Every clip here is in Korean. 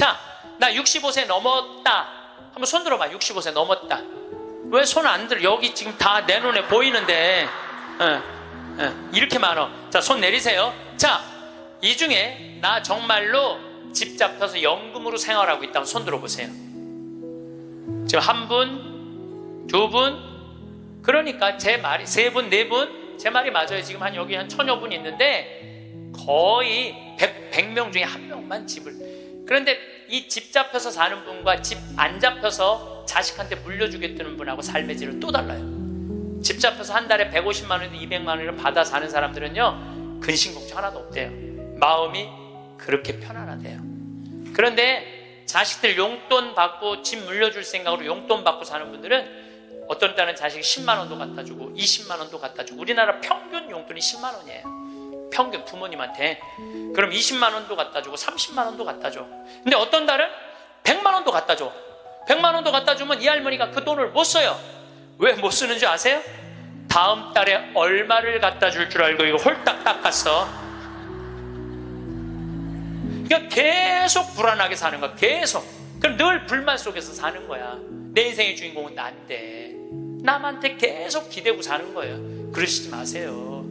자, 나 65세 넘었다. 한번 손 들어봐. 65세 넘었다. 왜 손 안 들어? 여기 지금 다 내 눈에 보이는데 이렇게 많아. 자, 손 내리세요. 자, 이 중에 나 정말로 집 잡혀서 연금으로 생활하고 있다면 손 들어보세요. 지금 한 분, 두 분, 그러니까 제 말이 세 분, 네 분, 제 말이 맞아요. 지금 여기 한 1000여 분 있는데 거의 100명 중에 한 명만 집을. 그런데 이 집 잡혀서 사는 분과 집 안 잡혀서 자식한테 물려주겠다는 분하고 삶의 질은 또 달라요. 집 잡혀서 한 달에 150만 원, 200만 원을 받아 사는 사람들은요, 근심 걱정 하나도 없대요. 마음이 그렇게 편안하대요. 그런데 자식들 용돈 받고 집 물려줄 생각으로 용돈 받고 사는 분들은 어떤 딸은 자식이 10만 원도 갖다 주고 20만 원도 갖다 주고. 우리나라 평균 용돈이 10만 원이에요. 평균 부모님한테. 그럼 20만 원도 갖다 주고 30만 원도 갖다 줘. 근데 어떤 달은 100만 원도 갖다 줘. 100만 원도 갖다 주면 이 할머니가 그 돈을 못 써요. 왜 못 쓰는 줄 아세요? 다음 달에 얼마를 갖다 줄 줄 알고 이거 홀딱 닦았어. 그러니까 계속 불안하게 사는 거야. 계속. 그럼 늘 불만 속에서 사는 거야. 내 인생의 주인공은 난데 남한테 계속 기대고 사는 거예요. 그러시지 마세요.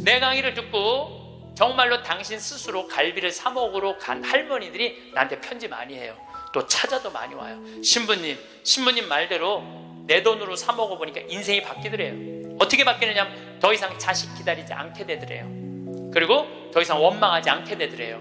내 강의를 듣고 정말로 당신 스스로 갈비를 사 먹으러 간 할머니들이 나한테 편지 많이 해요. 또 찾아도 많이 와요. 신부님 말대로 내 돈으로 사 먹어보니까 인생이 바뀌더래요. 어떻게 바뀌느냐면 더 이상 자식 기다리지 않게 되더래요. 그리고 더 이상 원망하지 않게 되더래요.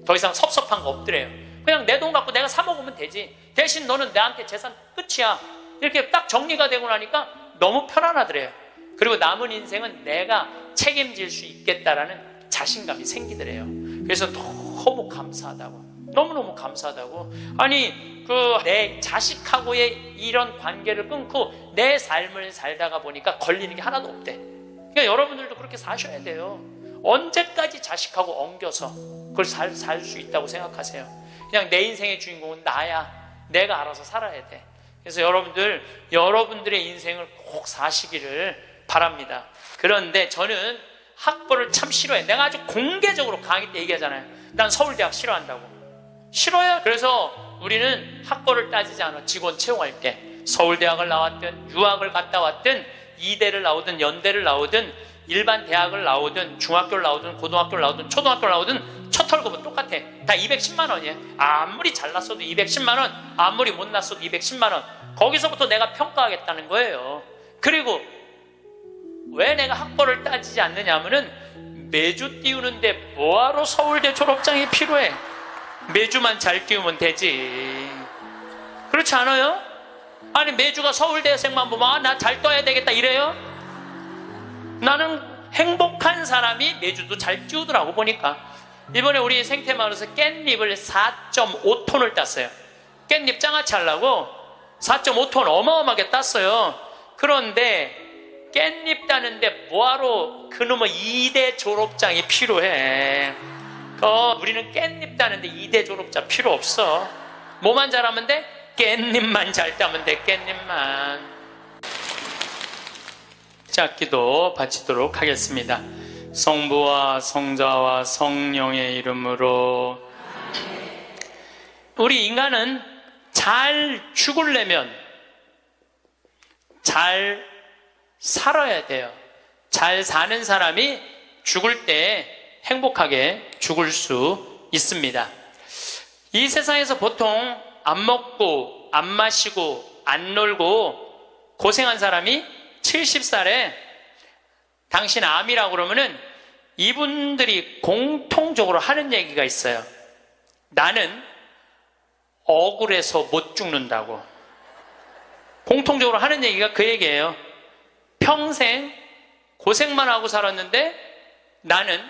더 이상 섭섭한 거 없더래요. 그냥 내 돈 갖고 내가 사 먹으면 되지. 대신 너는 나한테 재산 끝이야. 이렇게 딱 정리가 되고 나니까 너무 편안하더래요. 그리고 남은 인생은 내가 책임질 수 있겠다라는 자신감이 생기더래요. 그래서 너무 감사하다고. 너무너무 감사하다고. 아니 내 자식하고의 이런 관계를 끊고 내 삶을 살다가 보니까 걸리는 게 하나도 없대. 그러니까 여러분들도 그렇게 사셔야 돼요. 언제까지 자식하고 엉겨서 그걸 살 수 있다고 생각하세요? 그냥 내 인생의 주인공은 나야. 내가 알아서 살아야 돼. 그래서 여러분들의 인생을 꼭 사시기를 바랍니다. 그런데 저는 학벌을 참 싫어해. 내가 아주 공개적으로 강의 때 얘기하잖아요. 난 서울대학 싫어한다고. 싫어요. 그래서 우리는 학벌을 따지지 않아. 직원 채용할게. 서울대학을 나왔든 유학을 갔다 왔든 이대를 나오든 연대를 나오든 일반 대학을 나오든 중학교를 나오든 고등학교를 나오든 초등학교를 나오든 첫 월급은 똑같아. 다 210만 원이에요. 아무리 잘났어도 210만 원, 아무리 못났어도 210만 원. 거기서부터 내가 평가하겠다는 거예요. 그리고 왜 내가 학벌을 따지지 않느냐 하면은 매주 띄우는데 뭐하러 서울대 졸업장이 필요해? 매주만 잘 띄우면 되지. 그렇지 않아요? 아니 매주가 서울대생만 보면 나 잘 떠야 되겠다 이래요? 나는 행복한 사람이 매주도 잘 띄우더라고. 보니까 이번에 우리 생태마을에서 깻잎을 4.5톤을 땄어요. 깻잎 장아찌 하려고 4.5톤 어마어마하게 땄어요. 그런데 깻잎 따는데 뭐하러 그놈의 2대 졸업장이 필요해? 우리는 깻잎 따는데 2대 졸업장 필요 없어. 뭐만 잘하면 돼? 깻잎만 잘 따면 돼. 깻잎만. 자, 기도 바치도록 하겠습니다. 성부와 성자와 성령의 이름으로. 우리 인간은 잘 죽으려면 잘 살아야 돼요. 잘 사는 사람이 죽을 때 행복하게 죽을 수 있습니다. 이 세상에서 보통 안 먹고 안 마시고 안 놀고 고생한 사람이 70살에 당신 암이라고 그러면은 이분들이 공통적으로 하는 얘기가 있어요. 나는 억울해서 못 죽는다고. 공통적으로 하는 얘기가 그 얘기예요. 평생 고생만 하고 살았는데 나는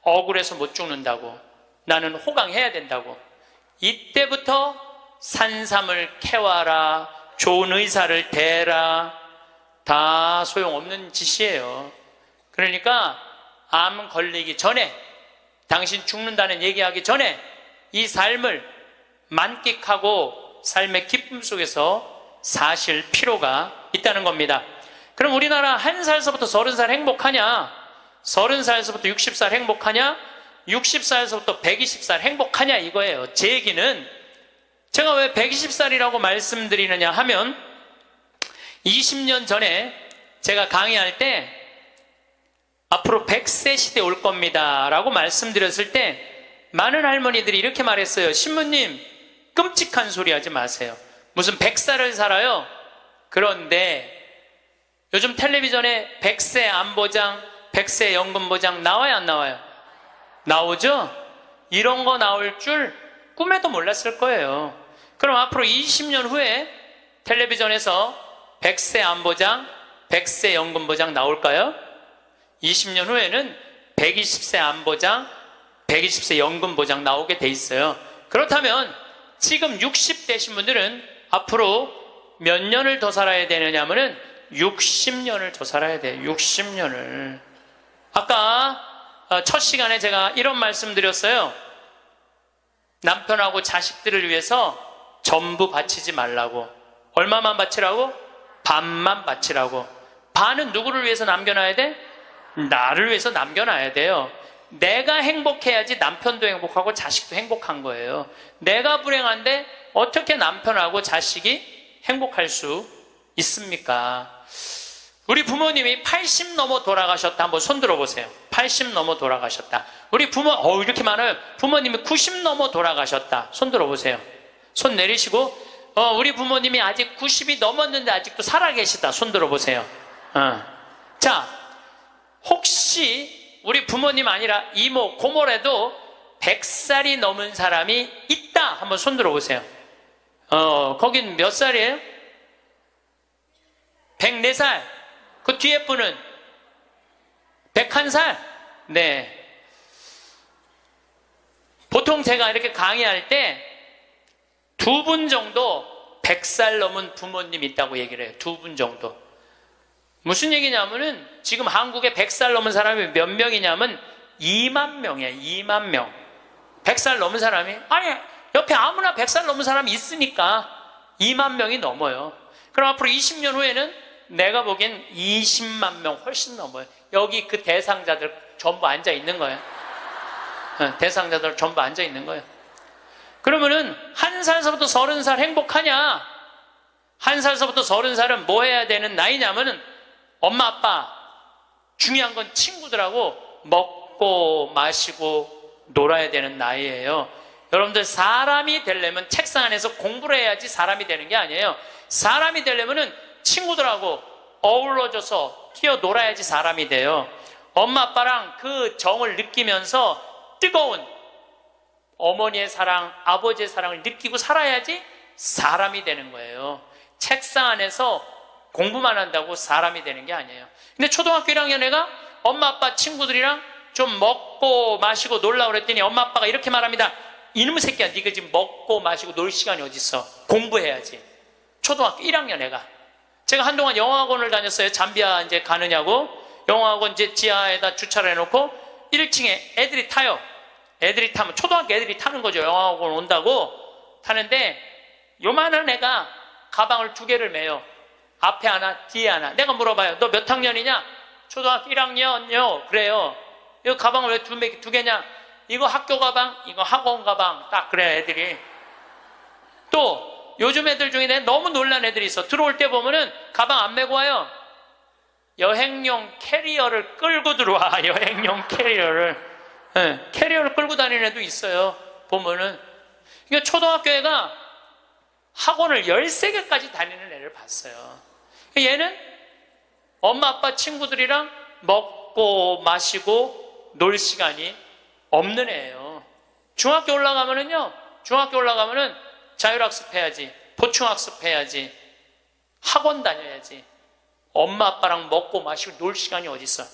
억울해서 못 죽는다고. 나는 호강해야 된다고. 이때부터 산삼을 캐와라, 좋은 의사를 대라, 다 소용없는 짓이에요. 그러니까 암 걸리기 전에, 당신 죽는다는 얘기하기 전에 이 삶을 만끽하고 삶의 기쁨 속에서 사실 필요가 있다는 겁니다. 그럼 우리나라 1살서부터 30살 행복하냐? 30살서부터 60살 행복하냐? 60살서부터 120살 행복하냐 이거예요. 제 얘기는 제가 왜 120살이라고 말씀드리느냐 하면 20년 전에 제가 강의할 때 앞으로 100세 시대 올 겁니다 라고 말씀드렸을 때 많은 할머니들이 이렇게 말했어요. 신부님, 끔찍한 소리 하지 마세요. 무슨 100살을 살아요? 그런데 요즘 텔레비전에 100세 안보장, 100세 연금보장 나와요, 안 나와요? 나오죠? 이런 거 나올 줄 꿈에도 몰랐을 거예요. 그럼 앞으로 20년 후에 텔레비전에서 100세 안보장, 100세 연금보장 나올까요? 20년 후에는 120세 안보장, 120세 연금보장 나오게 돼 있어요. 그렇다면 지금 60 되신 분들은 앞으로 몇 년을 더 살아야 되느냐면은 60년을 더 살아야 돼요. 60년을. 아까 첫 시간에 제가 이런 말씀 드렸어요. 남편하고 자식들을 위해서 전부 바치지 말라고. 얼마만 바치라고? 반만 바치라고. 반은 누구를 위해서 남겨놔야 돼? 나를 위해서 남겨놔야 돼요. 내가 행복해야지 남편도 행복하고 자식도 행복한 거예요. 내가 불행한데 어떻게 남편하고 자식이 행복할 수 있습니까? 우리 부모님이 80 넘어 돌아가셨다. 한번 손 들어보세요. 80 넘어 돌아가셨다. 우리 부모, 이렇게 많아요. 부모님이 90 넘어 돌아가셨다. 손 들어보세요. 손 내리시고, 우리 부모님이 아직 90이 넘었는데 아직도 살아계시다. 손 들어보세요. 자, 혹시 우리 부모님 아니라 이모, 고모라도 100살이 넘은 사람이 있다. 한번 손 들어보세요. 거긴 몇 살이에요? 104살. 그 뒤에 분은 101살. 네. 보통 제가 이렇게 강의할 때 2분 정도 100살 넘은 부모님 있다고 얘기를 해요. 2분 정도. 무슨 얘기냐면은 지금 한국에 100살 넘은 사람이 몇 명이냐면 2만 명이에요. 2만 명. 100살 넘은 사람이, 아니, 옆에 아무나 100살 넘은 사람이 있으니까 2만 명이 넘어요. 그럼 앞으로 20년 후에는 내가 보기엔 20만 명 훨씬 넘어요. 여기 그 대상자들 전부 앉아 있는 거예요. 대상자들 전부 앉아 있는 거예요. 그러면은 1살서부터 30살 행복하냐? 1살서부터 30살은 뭐 해야 되는 나이냐면은 엄마 아빠, 중요한 건 친구들하고 먹고 마시고 놀아야 되는 나이예요. 여러분들, 사람이 되려면 책상 안에서 공부를 해야지 사람이 되는 게 아니에요. 사람이 되려면은 친구들하고 어우러져서 뛰어놀아야지 사람이 돼요. 엄마 아빠랑 그 정을 느끼면서 뜨거운 어머니의 사랑, 아버지의 사랑을 느끼고 살아야지 사람이 되는 거예요. 책상 안에서 공부만 한다고 사람이 되는 게 아니에요. 근데 초등학교 1학년 애가 엄마 아빠 친구들이랑 좀 먹고 마시고 놀라고 그랬더니 엄마 아빠가 이렇게 말합니다. 이놈의 새끼야, 네가 지금 먹고 마시고 놀 시간이 어딨어. 공부해야지. 초등학교 1학년 애가. 제가 한동안 영어학원을 다녔어요. 잠비아 이제 가느냐고. 영어학원 이제 지하에다 주차를 해놓고 1층에 애들이 타요. 애들이 타면, 초등학교 애들이 타는 거죠. 영어학원 온다고 타는데 요만한 애가 가방을 2개를 메요. 앞에 하나, 뒤에 하나. 내가 물어봐요. 너 몇 학년이냐? 초등학교 1학년요. 그래요. 이거 가방을 왜 2개냐? 이거 학교 가방, 이거 학원 가방. 딱 그래, 애들이. 또 요즘 애들 중에 너무 놀란 애들이 있어. 들어올 때 보면은 가방 안 메고 와요. 여행용 캐리어를 끌고 들어와. 여행용 캐리어를. 네, 캐리어를 끌고 다니는 애도 있어요. 보면은. 그러니까 초등학교 애가 학원을 13개까지 다니는 애를 봤어요. 얘는 엄마 아빠 친구들이랑 먹고 마시고 놀 시간이 없는 애예요. 중학교 올라가면은요, 중학교 올라가면은 자율학습 해야지, 보충학습 해야지, 학원 다녀야지. 엄마 아빠랑 먹고 마시고 놀 시간이 어딨어.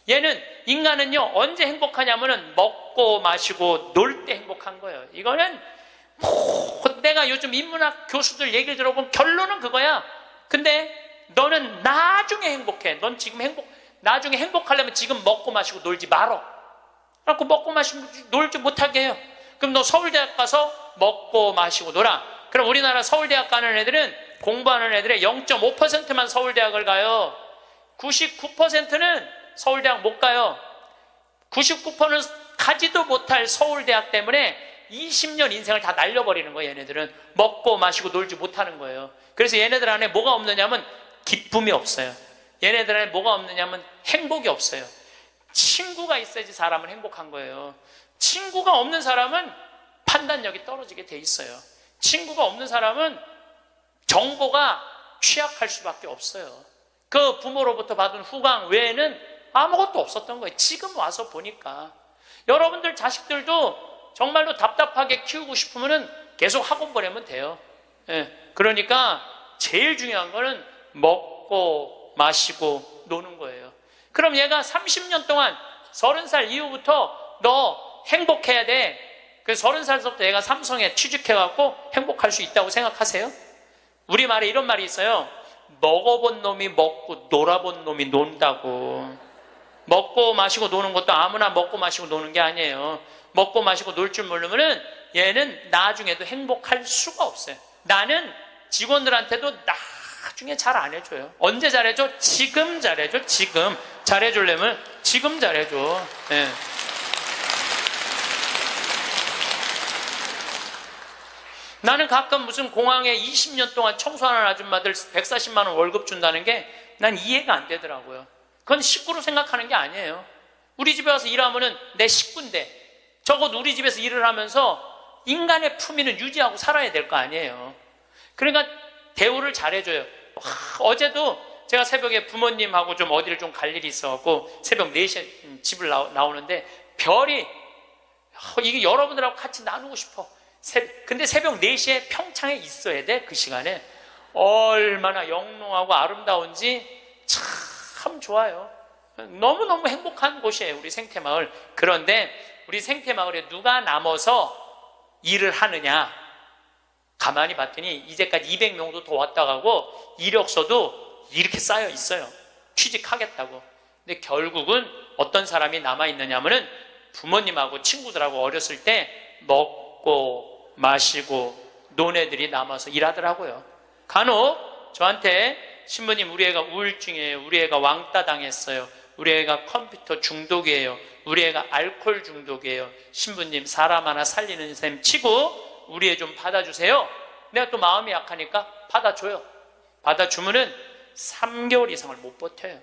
얘는, 인간은요 언제 행복하냐면은 먹고 마시고 놀 때 행복한 거예요. 이거는 내가 요즘 인문학 교수들 얘기를 들어보면 결론은 그거야. 근데 너는 나중에 행복해. 넌 지금 나중에 행복하려면 지금 먹고 마시고 놀지 말어. 그래갖고 먹고 마시고 놀지 못하게 해요. 그럼 너 서울대학 가서 먹고 마시고 놀아. 그럼 우리나라 서울대학 가는 애들은, 공부하는 애들의 0.5%만 서울대학을 가요. 99%는 서울대학 못 가요. 99%는 가지도 못할 서울대학 때문에 20년 인생을 다 날려버리는 거예요. 얘네들은 먹고 마시고 놀지 못하는 거예요. 그래서 얘네들 안에 뭐가 없느냐면 기쁨이 없어요. 얘네들 안에 뭐가 없느냐면 행복이 없어요. 친구가 있어야지 사람은 행복한 거예요. 친구가 없는 사람은 판단력이 떨어지게 돼 있어요. 친구가 없는 사람은 정보가 취약할 수밖에 없어요. 그 부모로부터 받은 후광 외에는 아무것도 없었던 거예요. 지금 와서 보니까. 여러분들 자식들도 정말로 답답하게 키우고 싶으면 계속 학원 보내면 돼요. 예. 그러니까 제일 중요한 거는 먹고 마시고 노는 거예요. 그럼 얘가 30년 동안 30살 이후부터 너 행복해야 돼. 그래서 30살부터 얘가 삼성에 취직해갖고 행복할 수 있다고 생각하세요? 우리말에 이런 말이 있어요. 먹어본 놈이 먹고 놀아본 놈이 논다고. 먹고 마시고 노는 것도 아무나 먹고 마시고 노는 게 아니에요. 먹고 마시고 놀 줄 모르면은 얘는 나중에도 행복할 수가 없어요. 나는 직원들한테도 나중에 잘 안 해줘요. 언제 잘해줘? 지금 잘해줘. 지금 잘해주려면 지금 잘해줘. 네. 나는 가끔 무슨 공항에 20년 동안 청소하는 아줌마들 140만 원 월급 준다는 게 난 이해가 안 되더라고요. 그건 식구로 생각하는 게 아니에요. 우리 집에 와서 일하면은 내 식구인데 적어도 우리 집에서 일을 하면서 인간의 품위는 유지하고 살아야 될 거 아니에요. 그러니까 대우를 잘해줘요. 어제도 제가 새벽에 부모님하고 좀 어디를 좀 갈 일이 있어갖고 새벽 4시에 집을 나오는데 별이 이게 여러분들하고 같이 나누고 싶어. 근데 새벽 4시에 평창에 있어야 돼. 그 시간에 얼마나 영롱하고 아름다운지 참 좋아요. 너무너무 행복한 곳이에요, 우리 생태마을. 그런데 우리 생태마을에 누가 남아서 일을 하느냐, 가만히 봤더니 이제까지 200명도 더 왔다 가고 이력서도 이렇게 쌓여 있어요. 취직하겠다고. 근데 결국은 어떤 사람이 남아있느냐 하면은 부모님하고 친구들하고 어렸을 때 먹고 마시고 논 애들이 남아서 일하더라고요. 간혹 저한테 신부님 우리 애가 우울증이에요. 우리 애가 왕따 당했어요. 우리 애가 컴퓨터 중독이에요. 우리 애가 알코올 중독이에요. 신부님 사람 하나 살리는 셈 치고 우리 애 좀 받아주세요. 내가 또 마음이 약하니까 받아줘요. 받아주면은 3개월 이상을 못 버텨요.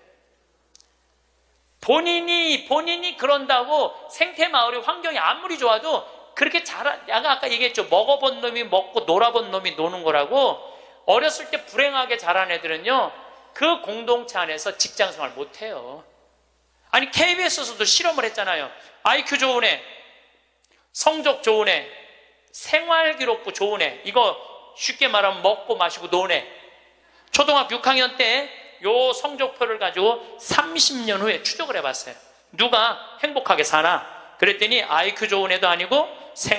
본인이 그런다고 생태마을의 환경이 아무리 좋아도 그렇게 아까 얘기했죠. 먹어본 놈이 먹고 놀아본 놈이 노는 거라고. 어렸을 때 불행하게 자란 애들은요, 그 공동체 안에서 직장생활 못해요. 아니 KBS에서도 실험을 했잖아요. IQ 좋은 애, 성적 좋은 애, 생활기록부 좋은 애, 이거 쉽게 말하면 먹고 마시고 노는 애. 초등학교 6학년 때 요 성적표를 가지고 30년 후에 추적을 해봤어요. 누가 행복하게 사나? 그랬더니 IQ 좋은 애도 아니고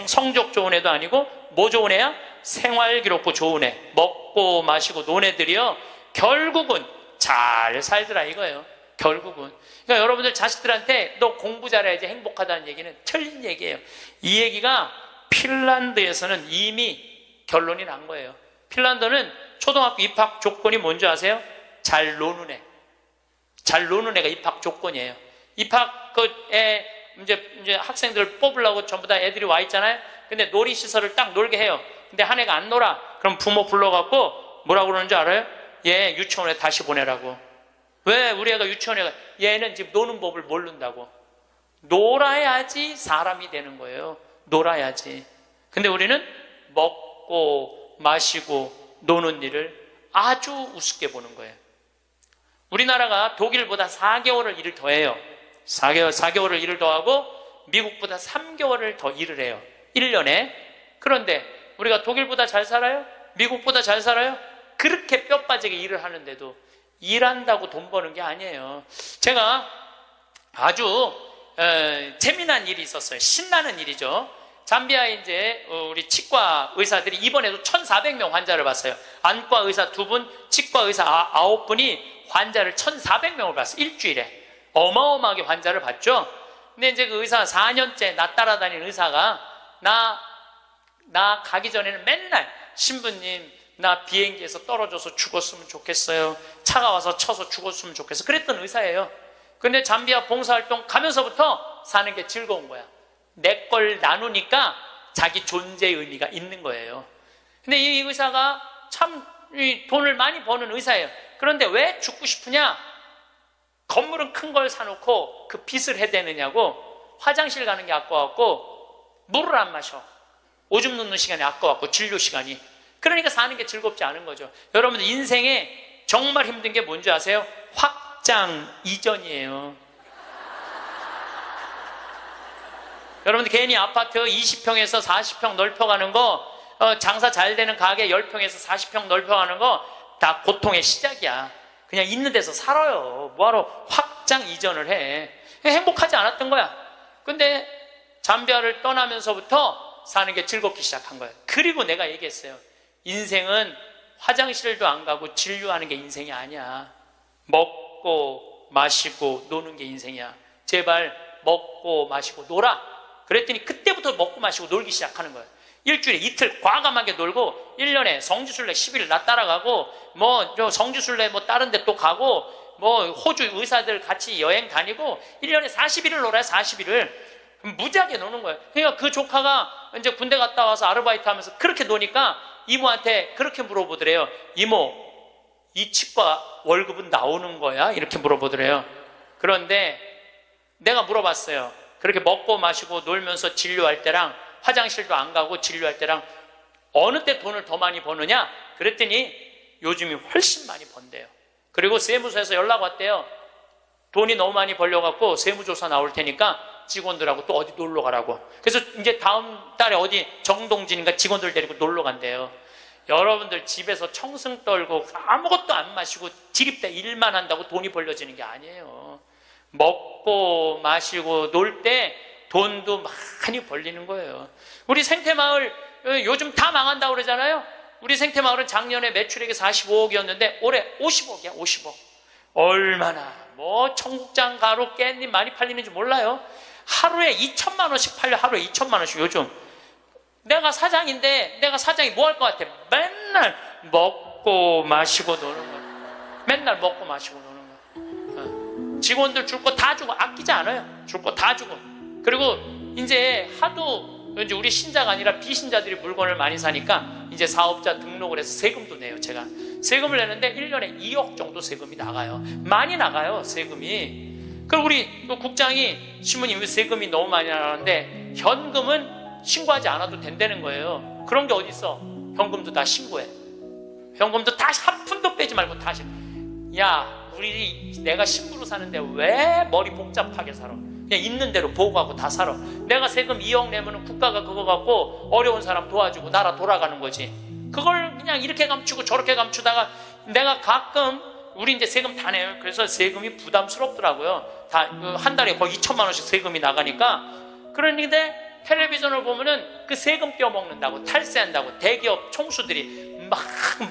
성적 좋은 애도 아니고 뭐 좋은 애야? 생활기록부 좋은 애, 먹고 마시고 노는 애들이요, 결국은 잘 살더라 이거예요. 결국은. 그러니까 여러분들 자식들한테 너 공부 잘해야지 행복하다는 얘기는 틀린 얘기예요. 이 얘기가 핀란드에서는 이미 결론이 난 거예요. 핀란드는 초등학교 입학 조건이 뭔지 아세요? 잘 노는 애. 잘 노는 애가 입학 조건이에요. 입학 이제 학생들 뽑으려고 전부 다 애들이 와 있잖아요. 근데 놀이시설을 딱 놀게 해요. 근데 한 애가 안 놀아. 그럼 부모 불러갖고 뭐라고 그러는 줄 알아요? 얘 유치원에 다시 보내라고. 왜 우리 애가 유치원에 가? 얘는 지금 노는 법을 모른다고. 놀아야지 사람이 되는 거예요. 놀아야지. 근데 우리는 먹고 마시고 노는 일을 아주 우습게 보는 거예요. 우리나라가 독일보다 4개월을 일을 더 해요. 4개월을 일을 더 하고 미국보다 3개월을 더 일을 해요. 1년에. 그런데 우리가 독일보다 잘 살아요? 미국보다 잘 살아요? 그렇게 뼈 빠지게 일을 하는데도 일한다고 돈 버는 게 아니에요. 제가 아주 재미난 일이 있었어요. 신나는 일이죠. 잠비아에 이제 우리 치과 의사들이 이번에도 1,400명 환자를 봤어요. 안과 의사 2분, 치과 의사 9분이 환자를 1,400명을 봤어요. 일주일에. 어마어마하게 환자를 봤죠. 근데 이제 그 의사 4년째 나 따라다니는 의사가 나 가기 전에는 맨날 신부님 나 비행기에서 떨어져서 죽었으면 좋겠어요. 차가 와서 쳐서 죽었으면 좋겠어. 그랬던 의사예요. 근데 잠비아 봉사활동 가면서부터 사는 게 즐거운 거야. 내 걸 나누니까 자기 존재의 의미가 있는 거예요. 근데 이 의사가 참 돈을 많이 버는 의사예요. 그런데 왜 죽고 싶으냐? 건물은 큰 걸 사놓고 그 빚을 해대느냐고, 화장실 가는 게 아까워갖고 물을 안 마셔. 오줌 누는 시간이 아까워갖고, 진료 시간이. 그러니까 사는 게 즐겁지 않은 거죠. 여러분들 인생에 정말 힘든 게 뭔지 아세요? 확장 이전이에요. 여러분들 괜히 아파트 20평에서 40평 넓혀가는 거, 장사 잘 되는 가게 10평에서 40평 넓혀가는 거 다 고통의 시작이야. 그냥 있는 데서 살아요. 뭐하러 확장 이전을 해. 행복하지 않았던 거야. 근데 잠비아를 떠나면서부터 사는 게 즐겁기 시작한 거예요. 그리고 내가 얘기했어요. 인생은 화장실도 안 가고 진료하는 게 인생이 아니야. 먹고 마시고 노는 게 인생이야. 제발 먹고 마시고 놀아. 그랬더니 그때부터 먹고 마시고 놀기 시작하는 거예요. 일주일에 이틀 과감하게 놀고, 1년에 성지순례 10일 나 따라가고, 성지순례 다른 데 또 가고, 호주 의사들 같이 여행 다니고, 1년에 40일을 놀아요. 40일을 무지하게 노는 거예요. 그러니까 그 조카가 이제 군대 갔다 와서 아르바이트 하면서 그렇게 노니까 이모한테 그렇게 물어보더래요. 이모, 이 치과 월급은 나오는 거야? 이렇게 물어보더래요. 그런데 내가 물어봤어요. 그렇게 먹고 마시고 놀면서 진료할 때랑 화장실도 안 가고 진료할 때랑 어느 때 돈을 더 많이 버느냐? 그랬더니 요즘이 훨씬 많이 번대요. 그리고 세무서에서 연락 왔대요. 돈이 너무 많이 벌려갖고 세무조사 나올 테니까 직원들하고 또 어디 놀러 가라고. 그래서 이제 다음 달에 어디 정동진인가 직원들 데리고 놀러 간대요. 여러분들 집에서 청승 떨고 아무것도 안 마시고 지립대 일만 한다고 돈이 벌려지는 게 아니에요. 먹고 마시고 놀 때 돈도 많이 벌리는 거예요. 우리 생태마을 요즘 다 망한다고 그러잖아요. 우리 생태마을은 작년에 매출액이 45억이었는데 올해 50억이야. 50억. 얼마나 청국장, 가루, 깻잎 많이 팔리는지 몰라요. 하루에 2천만 원씩 팔려. 하루에 2천만 원씩. 요즘 내가 사장인데 내가 사장이 뭐 할 것 같아? 맨날 먹고 마시고 노는 거야. 맨날 먹고 마시고 노는 거야. 직원들 줄 거 다 주고, 아끼지 않아요. 줄 거 다 주고. 그리고 이제 하도 이제 우리 신자가 아니라 비신자들이 물건을 많이 사니까 이제 사업자 등록을 해서 세금도 내요. 제가 세금을 내는데 1년에 2억 정도 세금이 나가요. 많이 나가요, 세금이. 그리고 우리 국장이 신부님 왜 세금이 너무 많이 나가는데 현금은 신고하지 않아도 된다는 거예요. 그런 게 어디 있어? 현금도 다 신고해. 현금도 다 한 푼도 빼지 말고 다 야, 내가 신부로 사는데 왜 머리 복잡하게 살아? 그냥 있는 대로 보고하고 다 살아. 내가 세금 2억 내면 국가가 그거 갖고 어려운 사람 도와주고 나라 돌아가는 거지. 그걸 그냥 이렇게 감추고 저렇게 감추다가 내가 가끔 우리 이제 세금 다 내요. 그래서 세금이 부담스럽더라고요. 다 한 달에 거의 2천만 원씩 세금이 나가니까. 그런데 텔레비전을 보면은 그 세금 떼어먹는다고 탈세한다고 대기업 총수들이 막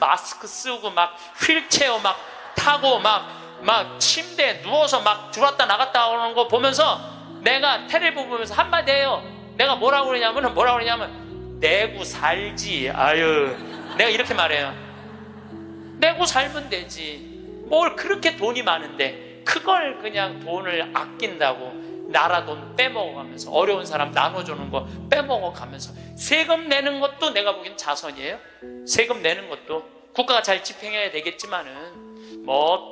마스크 쓰고 막 휠체어 막 타고 막 침대에 누워서 막 들어왔다 나갔다 오는 거 보면서 내가 텔레비 보면서 한마디 해요. 내가 뭐라고 그러냐면 내고 살지. 아유, 내가 이렇게 말해요. 내고 살면 되지. 뭘 그렇게 돈이 많은데 그걸 그냥 돈을 아낀다고 나라 돈 빼먹어가면서 어려운 사람 나눠주는 거 빼먹어가면서 세금 내는 것도 내가 보기엔 자선이에요. 세금 내는 것도 국가가 잘 집행해야 되겠지만은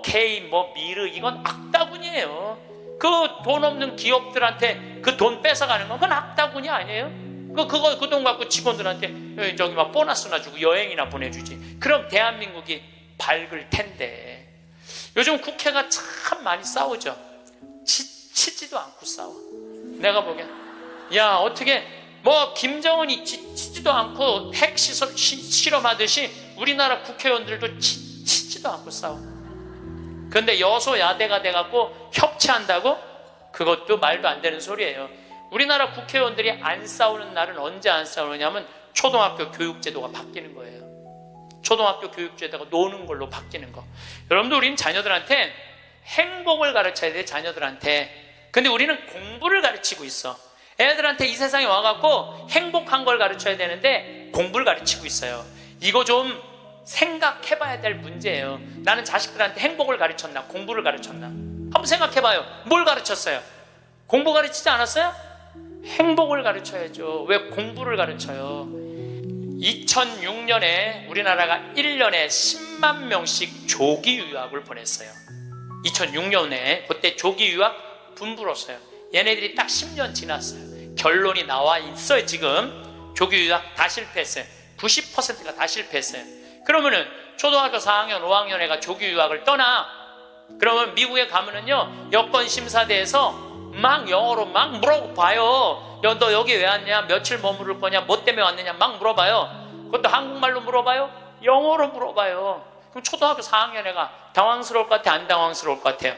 K, 미르 이건 악다군이에요. 그 돈 없는 기업들한테 그 돈 뺏어가는 건 그건 악다군이 아니에요. 그 돈 갖고 직원들한테 저기 막 보너스나 주고 여행이나 보내주지. 그럼 대한민국이 밝을 텐데. 요즘 국회가 참 많이 싸우죠. 치지도 않고 싸워. 내가 보기엔 야, 어떻게 김정은이 치지도 않고 핵 실험하듯이 우리나라 국회의원들도 치지도 않고 싸워. 그런데 여소야대가 돼갖고 협치한다고? 그것도 말도 안 되는 소리예요. 우리나라 국회의원들이 안 싸우는 날은 언제 안 싸우느냐면 초등학교 교육제도가 바뀌는 거예요. 초등학교 교육제도가 노는 걸로 바뀌는 거. 여러분들, 우리는 자녀들한테 행복을 가르쳐야 돼. 자녀들한테. 근데 우리는 공부를 가르치고 있어. 애들한테 이 세상에 와갖고 행복한 걸 가르쳐야 되는데 공부를 가르치고 있어요. 이거 좀 생각해봐야 될 문제예요. 나는 자식들한테 행복을 가르쳤나 공부를 가르쳤나? 한번 생각해봐요. 뭘 가르쳤어요? 공부 가르치지 않았어요? 행복을 가르쳐야죠. 왜 공부를 가르쳐요? 2006년에 우리나라가 1년에 10만 명씩 조기 유학을 보냈어요. 2006년에 그때 조기 유학 분부로서요. 얘네들이 딱 10년 지났어요. 결론이 나와 있어요. 지금 조기 유학 다 실패했어요. 90%가 다 실패했어요. 그러면은 초등학교 4학년, 5학년 애가 조기 유학을 떠나. 그러면 미국에 가면은요, 여권 심사대에서 막 영어로 막 물어봐요. 야, 너 여기 왜 왔냐? 며칠 머무를 거냐? 뭐 때문에 왔느냐? 막 물어봐요. 그것도 한국말로 물어봐요? 영어로 물어봐요. 그럼 초등학교 4학년 애가 당황스러울 것 같아? 안 당황스러울 것 같아요?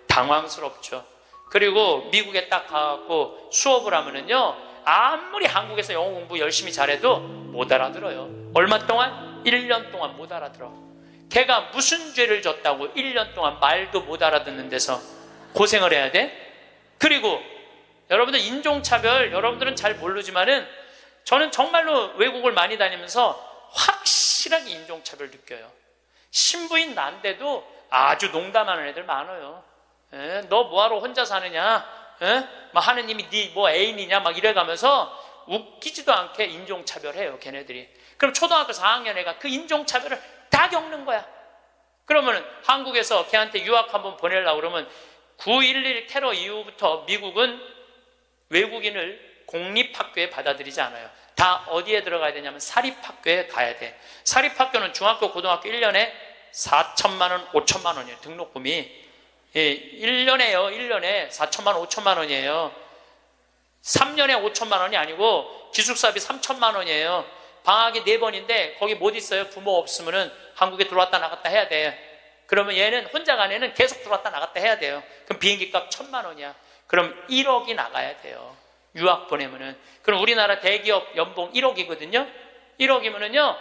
당황스럽죠. 그리고 미국에 딱 가갖고 수업을 하면은요, 아무리 한국에서 영어 공부 열심히 잘해도 못 알아들어요. 얼마 동안? 1년 동안 못 알아들어. 걔가 무슨 죄를 졌다고 1년 동안 말도 못 알아듣는 데서 고생을 해야 돼? 그리고 여러분들 인종차별, 여러분들은 잘 모르지만은 저는 정말로 외국을 많이 다니면서 확실하게 인종차별 느껴요. 신부인 난데도 아주 농담하는 애들 많아요. 너 뭐하러 혼자 사느냐? 막 하느님이 네 뭐 애인이냐? 막 이래가면서 웃기지도 않게 인종차별해요, 걔네들이. 그럼 초등학교 4학년 애가 그 인종차별을 다 겪는 거야. 그러면 한국에서 걔한테 유학 한번 보내려고 그러면 9.11 테러 이후부터 미국은 외국인을 공립학교에 받아들이지 않아요. 다 어디에 들어가야 되냐면 사립학교에 가야 돼. 사립학교는 중학교, 고등학교 1년에 4천만 원, 5천만 원이에요. 등록금이. 1년에요. 1년에 4천만 원, 5천만 원이에요. 3년에 5천만 원이 아니고 기숙사비 3천만 원이에요. 방학이 4번인데 거기 못 있어요. 부모 없으면은 한국에 들어왔다 나갔다 해야 돼. 그러면 얘는 혼자 간 애는 계속 들어왔다 나갔다 해야 돼요. 그럼 비행기 값 1,000만 원이야. 그럼 1억이 나가야 돼요. 유학 보내면은. 그럼 우리나라 대기업 연봉 1억이거든요. 1억이면은요,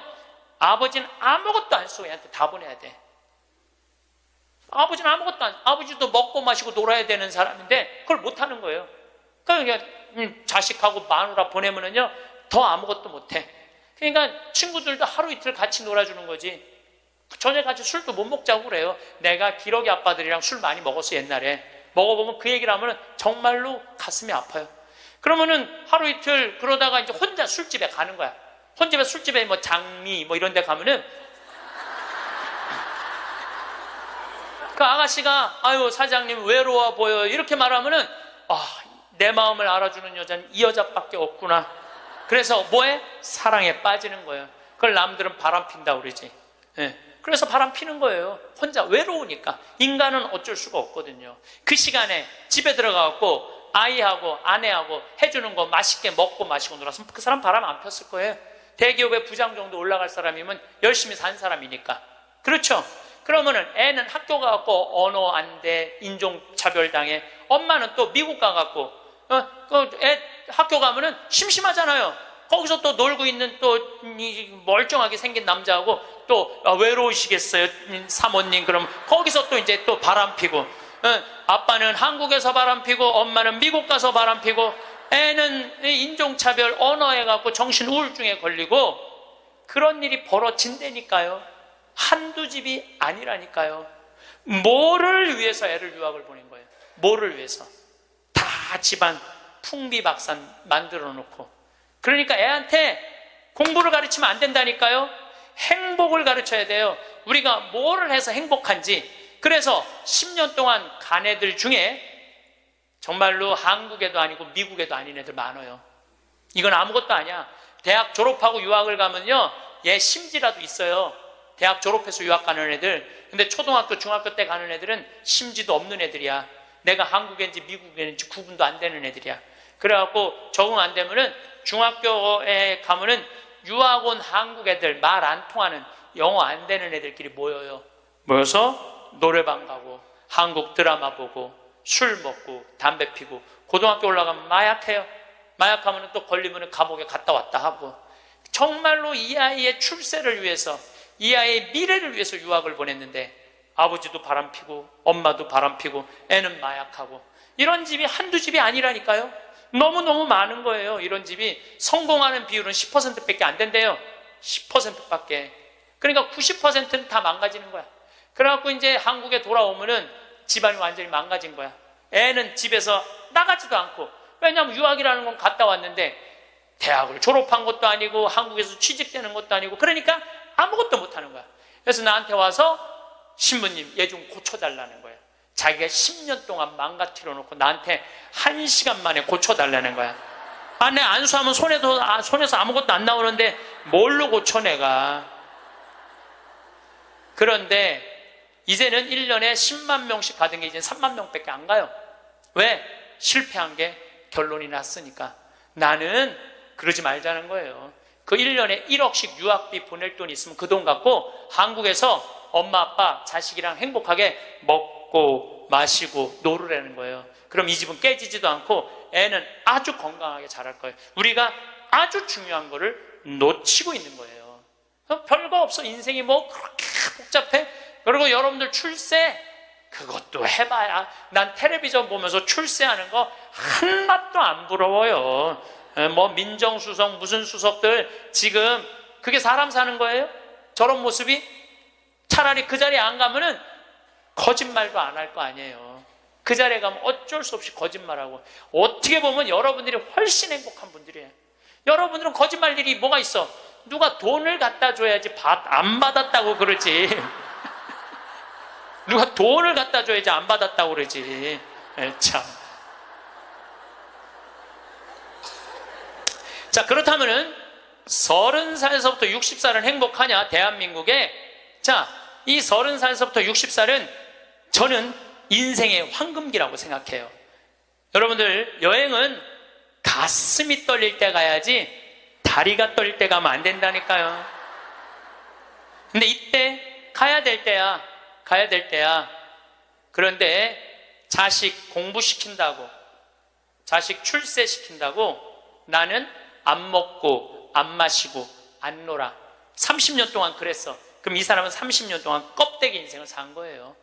아버지는 아무것도 안 쓰고 얘한테 다 보내야 돼. 아버지는 아무것도 안, 아버지도 먹고 마시고 놀아야 되는 사람인데 그걸 못 하는 거예요. 그러니까 자식하고 마누라 보내면은요, 더 아무것도 못 해. 그러니까 친구들도 하루 이틀 같이 놀아주는 거지. 저녁 같이 술도 못 먹자고 그래요. 내가 기러기 아빠들이랑 술 많이 먹었어, 옛날에. 먹어보면 그 얘기를 하면 정말로 가슴이 아파요. 그러면은 하루 이틀 그러다가 이제 혼자 술집에 가는 거야. 혼자 술집에 뭐 장미 뭐 이런 데 가면은 그 아가씨가 아유 사장님 외로워 보여 이렇게 말하면은 내 마음을 알아주는 여자는 이 여자밖에 없구나. 그래서 뭐해? 사랑에 빠지는 거예요. 그걸 남들은 바람 핀다고 그러지. 그래서 바람 피는 거예요. 혼자 외로우니까. 인간은 어쩔 수가 없거든요. 그 시간에 집에 들어가갖고 아이하고 아내하고 해주는 거 맛있게 먹고 마시고 놀았으면 그 사람 바람 안 폈을 거예요. 대기업의 부장 정도 올라갈 사람이면 열심히 산 사람이니까. 그렇죠? 그러면은 애는 학교 가갖고 언어 안 돼, 인종차별당해. 엄마는 또 미국 가갖고 애 학교 가면은 심심하잖아요. 거기서 또 놀고 있는 또 멀쩡하게 생긴 남자하고 또 외로우시겠어요, 사모님. 그럼 거기서 또 이제 또 바람 피고, 아빠는 한국에서 바람 피고 엄마는 미국 가서 바람 피고, 애는 인종차별 언어에 갖고 정신 우울증에 걸리고, 그런 일이 벌어진다니까요. 한두 집이 아니라니까요. 뭐를 위해서 애를 유학을 보낸 거예요? 뭐를 위해서? 다 집안 풍비박산 만들어 놓고. 그러니까 애한테 공부를 가르치면 안 된다니까요. 행복을 가르쳐야 돼요. 우리가 뭐를 해서 행복한지. 그래서 10년 동안 간 애들 중에 정말로 한국에도 아니고 미국에도 아닌 애들 많아요. 이건 아무것도 아니야. 대학 졸업하고 유학을 가면요, 얘 심지라도 있어요. 대학 졸업해서 유학 가는 애들. 근데 초등학교, 중학교 때 가는 애들은 심지도 없는 애들이야. 내가 한국인지 미국인지 구분도 안 되는 애들이야. 그래갖고 적응 안 되면은 중학교에 가면은 유학 온 한국 애들, 말 안 통하는 영어 안 되는 애들끼리 모여요. 모여서 노래방 가고 한국 드라마 보고 술 먹고 담배 피고, 고등학교 올라가면 마약해요. 마약하면 또 걸리면 감옥에 갔다 왔다 하고. 정말로 이 아이의 출세를 위해서, 이 아이의 미래를 위해서 유학을 보냈는데 아버지도 바람피고 엄마도 바람피고 애는 마약하고. 이런 집이 한두 집이 아니라니까요. 너무너무 많은 거예요. 이런 집이. 성공하는 비율은 10%밖에 안 된대요. 10%밖에. 그러니까 90%는 다 망가지는 거야. 그래갖고 이제 한국에 돌아오면은 집안이 완전히 망가진 거야. 애는 집에서 나가지도 않고 왜냐하면 유학이라는 건 갔다 왔는데 대학을 졸업한 것도 아니고 한국에서 취직되는 것도 아니고 그러니까 아무것도 못하는 거야. 그래서 나한테 와서 신부님 얘 좀 고쳐달라는 거야. 자기가 10년 동안 망가뜨려 놓고 나한테 1시간 만에 고쳐달라는 거야. 아, 내 안수하면 손에서 아무것도 안 나오는데 뭘로 고쳐 내가. 그런데 이제는 1년에 10만 명씩 받은 게 이제 3만 명밖에 안 가요. 왜? 실패한 게 결론이 났으니까. 나는 그러지 말자는 거예요. 그 1년에 1억씩 유학비 보낼 돈이 있으면 그 돈 갖고 한국에서 엄마 아빠 자식이랑 행복하게 먹고 마시고 놀으라는 거예요. 그럼 이 집은 깨지지도 않고 애는 아주 건강하게 자랄 거예요. 우리가 아주 중요한 거를 놓치고 있는 거예요. 별거 없어. 인생이 뭐 그렇게 복잡해? 그리고 여러분들 출세 그것도 해봐야. 난 텔레비전 보면서 출세하는 거 하나도 안 부러워요. 뭐 민정수석 무슨 수석들 지금 그게 사람 사는 거예요? 저런 모습이? 차라리 그 자리에 안 가면은 거짓말도 안 할 거 아니에요. 그 자리에 가면 어쩔 수 없이 거짓말하고. 어떻게 보면 여러분들이 훨씬 행복한 분들이에요. 여러분들은 거짓말 일이 뭐가 있어? 누가 돈을 갖다 줘야지 안 받았다고 그러지. 누가 돈을 갖다 줘야지 안 받았다고 그러지. 참. 자, 그렇다면은 30살에서부터 60살은 행복하냐? 대한민국에. 자, 이 30살에서부터 60살은 저는 인생의 황금기라고 생각해요. 여러분들, 여행은 가슴이 떨릴 때 가야지 다리가 떨릴 때 가면 안 된다니까요. 근데 이때 가야 될 때야. 가야 될 때야. 그런데 자식 공부시킨다고, 자식 출세시킨다고 나는 안 먹고 안 마시고 안 놀아. 30년 동안 그랬어. 그럼 이 사람은 30년 동안 껍데기 인생을 산 거예요.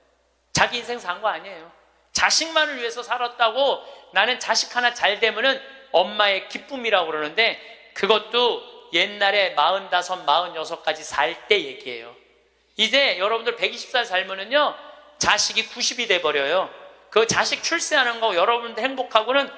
자기 인생 산 거 아니에요. 자식만을 위해서 살았다고. 나는 자식 하나 잘 되면은 엄마의 기쁨이라고 그러는데 그것도 옛날에 45, 46까지 살 때 얘기예요. 이제 여러분들 120살 살면은요 자식이 90이 돼버려요. 그 자식 출세하는 거 여러분들 행복하고는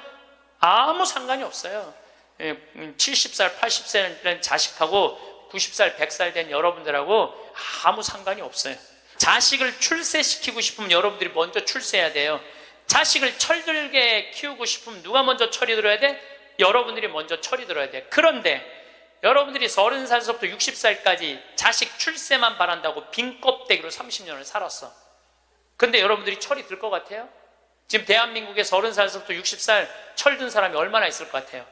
아무 상관이 없어요. 70살, 80살 된 자식하고 90살, 100살 된 여러분들하고 아무 상관이 없어요. 자식을 출세시키고 싶으면 여러분들이 먼저 출세해야 돼요. 자식을 철들게 키우고 싶으면 누가 먼저 철이 들어야 돼? 여러분들이 먼저 철이 들어야 돼. 그런데 여러분들이 30살부터 60살까지 자식 출세만 바란다고 빈 껍데기로 30년을 살았어. 근데 여러분들이 철이 들 것 같아요? 지금 대한민국에 30살부터 60살 철든 사람이 얼마나 있을 것 같아요?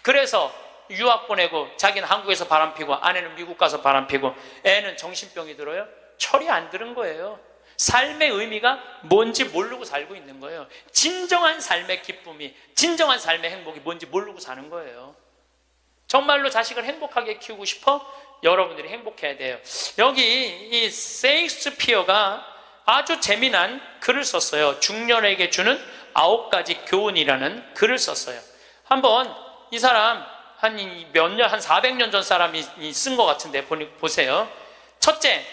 그래서 유학 보내고 자기는 한국에서 바람피고 아내는 미국 가서 바람피고 애는 정신병이 들어요? 철이 안 들은 거예요. 삶의 의미가 뭔지 모르고 살고 있는 거예요. 진정한 삶의 기쁨이, 진정한 삶의 행복이 뭔지 모르고 사는 거예요. 정말로 자식을 행복하게 키우고 싶어? 여러분들이 행복해야 돼요. 여기 이 셰익스피어가 아주 재미난 글을 썼어요. 중년에게 주는 9가지 교훈이라는 글을 썼어요. 한번 이 사람 한 400년 전 사람이 쓴 것 같은데 보세요. 첫째,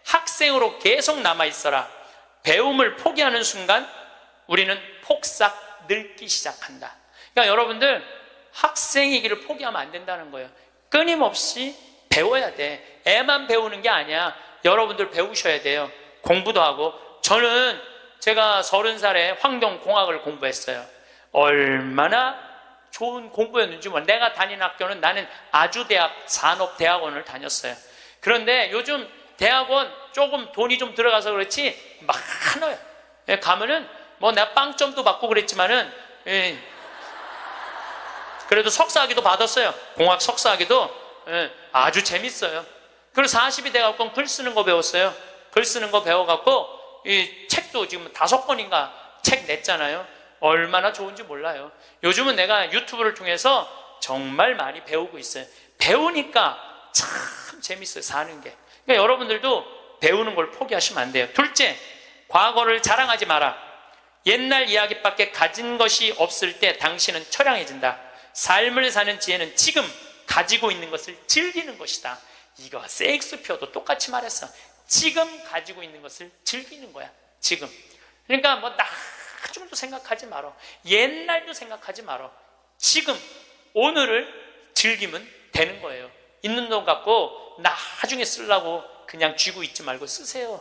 학생으로 계속 남아있어라. 배움을 포기하는 순간 우리는 폭삭 늙기 시작한다. 그러니까 여러분들 학생이기를 포기하면 안 된다는 거예요. 끊임없이 배워야 돼. 애만 배우는 게 아니야. 여러분들 배우셔야 돼요. 공부도 하고. 저는 제가 30살에 환경공학을 공부했어요. 얼마나 좋은 공부였는지 몰라. 내가 다닌 학교는 나는 아주대학 산업대학원을 다녔어요. 그런데 요즘 대학원 조금 돈이 좀 들어가서 그렇지 많아요. 가면은 뭐 내가 빵점도 받고 그랬지만은 그래도 석사학위도 받았어요. 공학 석사학위도 아주 재밌어요. 그리고 40이 돼갖고 글 쓰는 거 배웠어요. 글 쓰는 거 배워갖고 이 책도 지금 5권인가 책 냈잖아요. 얼마나 좋은지 몰라요. 요즘은 내가 유튜브를 통해서 정말 많이 배우고 있어요. 배우니까 참 재밌어요. 사는 게. 그러니까 여러분들도 배우는 걸 포기하시면 안 돼요. 둘째, 과거를 자랑하지 마라. 옛날 이야기밖에 가진 것이 없을 때 당신은 처량해진다. 삶을 사는 지혜는 지금 가지고 있는 것을 즐기는 것이다. 이거 셰익스피어도 똑같이 말했어. 지금 가지고 있는 것을 즐기는 거야. 지금. 그러니까 뭐 나중도 생각하지 말어. 옛날도 생각하지 말어. 지금 오늘을 즐기면 되는 거예요. 있는 돈 갖고 나중에 쓰려고 그냥 쥐고 있지 말고 쓰세요.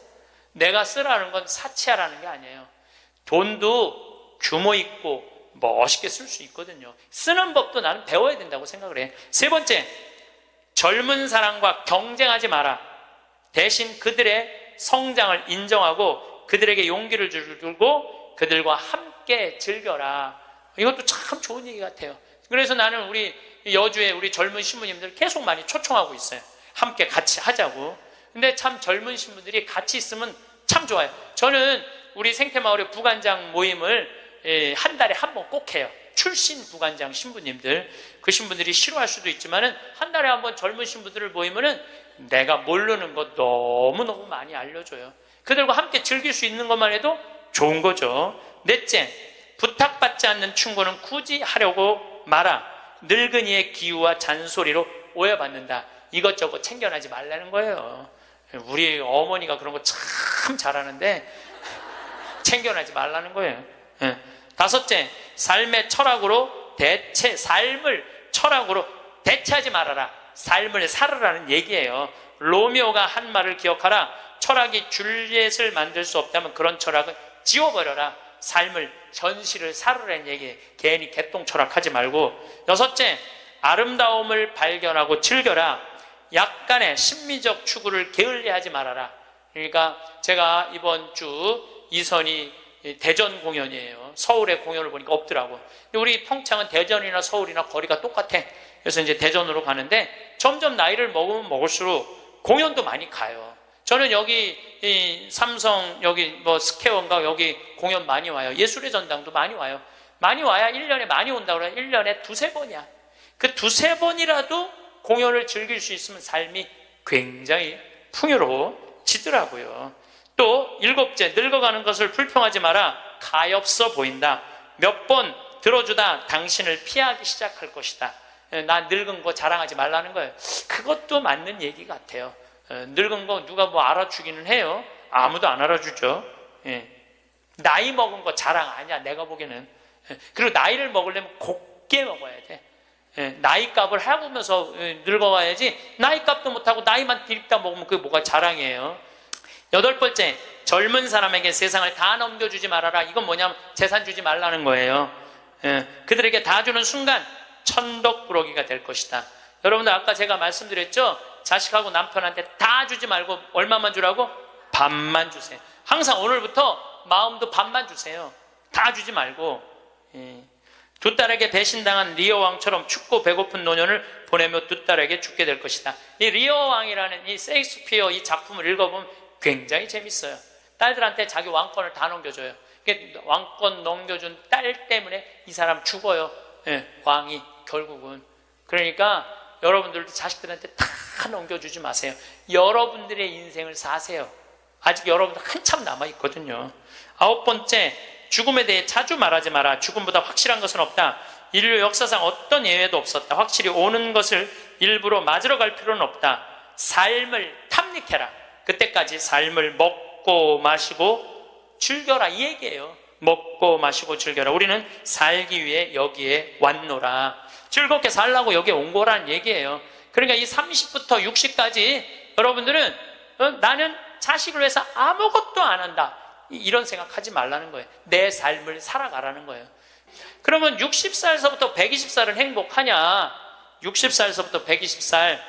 내가 쓰라는 건 사치하라는 게 아니에요. 돈도 규모 있고 멋있게 쓸 수 있거든요. 쓰는 법도 나는 배워야 된다고 생각을 해. 세 번째, 젊은 사람과 경쟁하지 마라. 대신 그들의 성장을 인정하고 그들에게 용기를 주고 그들과 함께 즐겨라. 이것도 참 좋은 얘기 같아요. 그래서 나는 우리 여주에 우리 젊은 신부님들 계속 많이 초청하고 있어요. 함께 같이 하자고. 근데 참 젊은 신부들이 같이 있으면 참 좋아요. 저는 우리 생태마을의 부관장 모임을 한 달에 한 번 꼭 해요. 출신 부관장 신부님들, 그 신부들이 싫어할 수도 있지만은 한 달에 한 번 젊은 신부들을 모이면은 내가 모르는 거 너무너무 많이 알려줘요. 그들과 함께 즐길 수 있는 것만 해도 좋은 거죠. 넷째, 부탁받지 않는 충고는 굳이 하려고 마라. 늙은이의 기우와 잔소리로 오해받는다. 이것저것 챙겨나지 말라는 거예요. 우리 어머니가 그런 거 참 잘하는데 챙겨나지 말라는 거예요. 다섯째, 삶의 철학으로 삶을 철학으로 대체하지 말아라. 삶을 살으라는 얘기예요. 로미오가 한 말을 기억하라. 철학이 줄리엣을 만들 수 없다면 그런 철학은 지워버려라. 삶을, 현실을 살으라는 얘기예요. 괜히 개똥 철학하지 말고. 여섯째, 아름다움을 발견하고 즐겨라. 약간의 심미적 추구를 게을리하지 말아라. 그러니까 제가 이번 주 이선이 대전 공연이에요. 서울의 공연을 보니까 없더라고. 우리 평창은 대전이나 서울이나 거리가 똑같아. 그래서 이제 대전으로 가는데 점점 나이를 먹으면 먹을수록 공연도 많이 가요. 저는 여기 이 삼성 여기 뭐 스퀘어인가 여기 공연 많이 와요. 예술의 전당도 많이 와요. 많이 와야 1년에 많이 온다고 그래요. 1년에 두세 번이야. 그 두세 번이라도 공연을 즐길 수 있으면 삶이 굉장히 풍요로워지더라고요. 또 일곱째, 늙어가는 것을 불평하지 마라. 가엾어 보인다. 몇 번 들어주다 당신을 피하기 시작할 것이다. 나 늙은 거 자랑하지 말라는 거예요. 그것도 맞는 얘기 같아요. 늙은 거 누가 뭐 알아주기는 해요. 아무도 안 알아주죠. 나이 먹은 거 자랑 아니야, 내가 보기에는. 그리고 나이를 먹으려면 곱게 먹어야 돼. 나이 값을 하면서 늙어가야지. 나이 값도 못하고 나이만 디립다 먹으면 그게 뭐가 자랑이에요. 여덟 번째, 젊은 사람에게 세상을 다 넘겨주지 말아라. 이건 뭐냐면 재산 주지 말라는 거예요. 그들에게 다 주는 순간 천덕꾸러기가 될 것이다. 여러분들 아까 제가 말씀드렸죠? 자식하고 남편한테 다 주지 말고 얼마만 주라고? 반만 주세요. 항상 오늘부터 마음도 반만 주세요. 다 주지 말고. 두 딸에게 배신당한 리어 왕처럼 춥고 배고픈 노년을 보내며 두 딸에게 죽게 될 것이다. 이 리어 왕이라는 이 셰익스피어 이 작품을 읽어보면 굉장히 재밌어요. 딸들한테 자기 왕권을 다 넘겨줘요. 왕권 넘겨준 딸 때문에 이 사람 죽어요. 왕이 결국은. 그러니까 여러분들도 자식들한테 다 넘겨주지 마세요. 여러분들의 인생을 사세요. 아직 여러분들 한참 남아있거든요. 아홉 번째, 죽음에 대해 자주 말하지 마라. 죽음보다 확실한 것은 없다. 인류 역사상 어떤 예외도 없었다. 확실히 오는 것을 일부러 맞으러 갈 필요는 없다. 삶을 탐닉해라. 그때까지 삶을 먹고 마시고 즐겨라, 이 얘기예요. 먹고 마시고 즐겨라. 우리는 살기 위해 여기에 왔노라. 즐겁게 살라고 여기에 온 거라는 얘기예요. 그러니까 이 30부터 60까지 여러분들은 나는 자식을 위해서 아무것도 안 한다, 이런 생각하지 말라는 거예요. 내 삶을 살아가라는 거예요. 그러면 60살서부터 120살은 행복하냐? 60살서부터 120살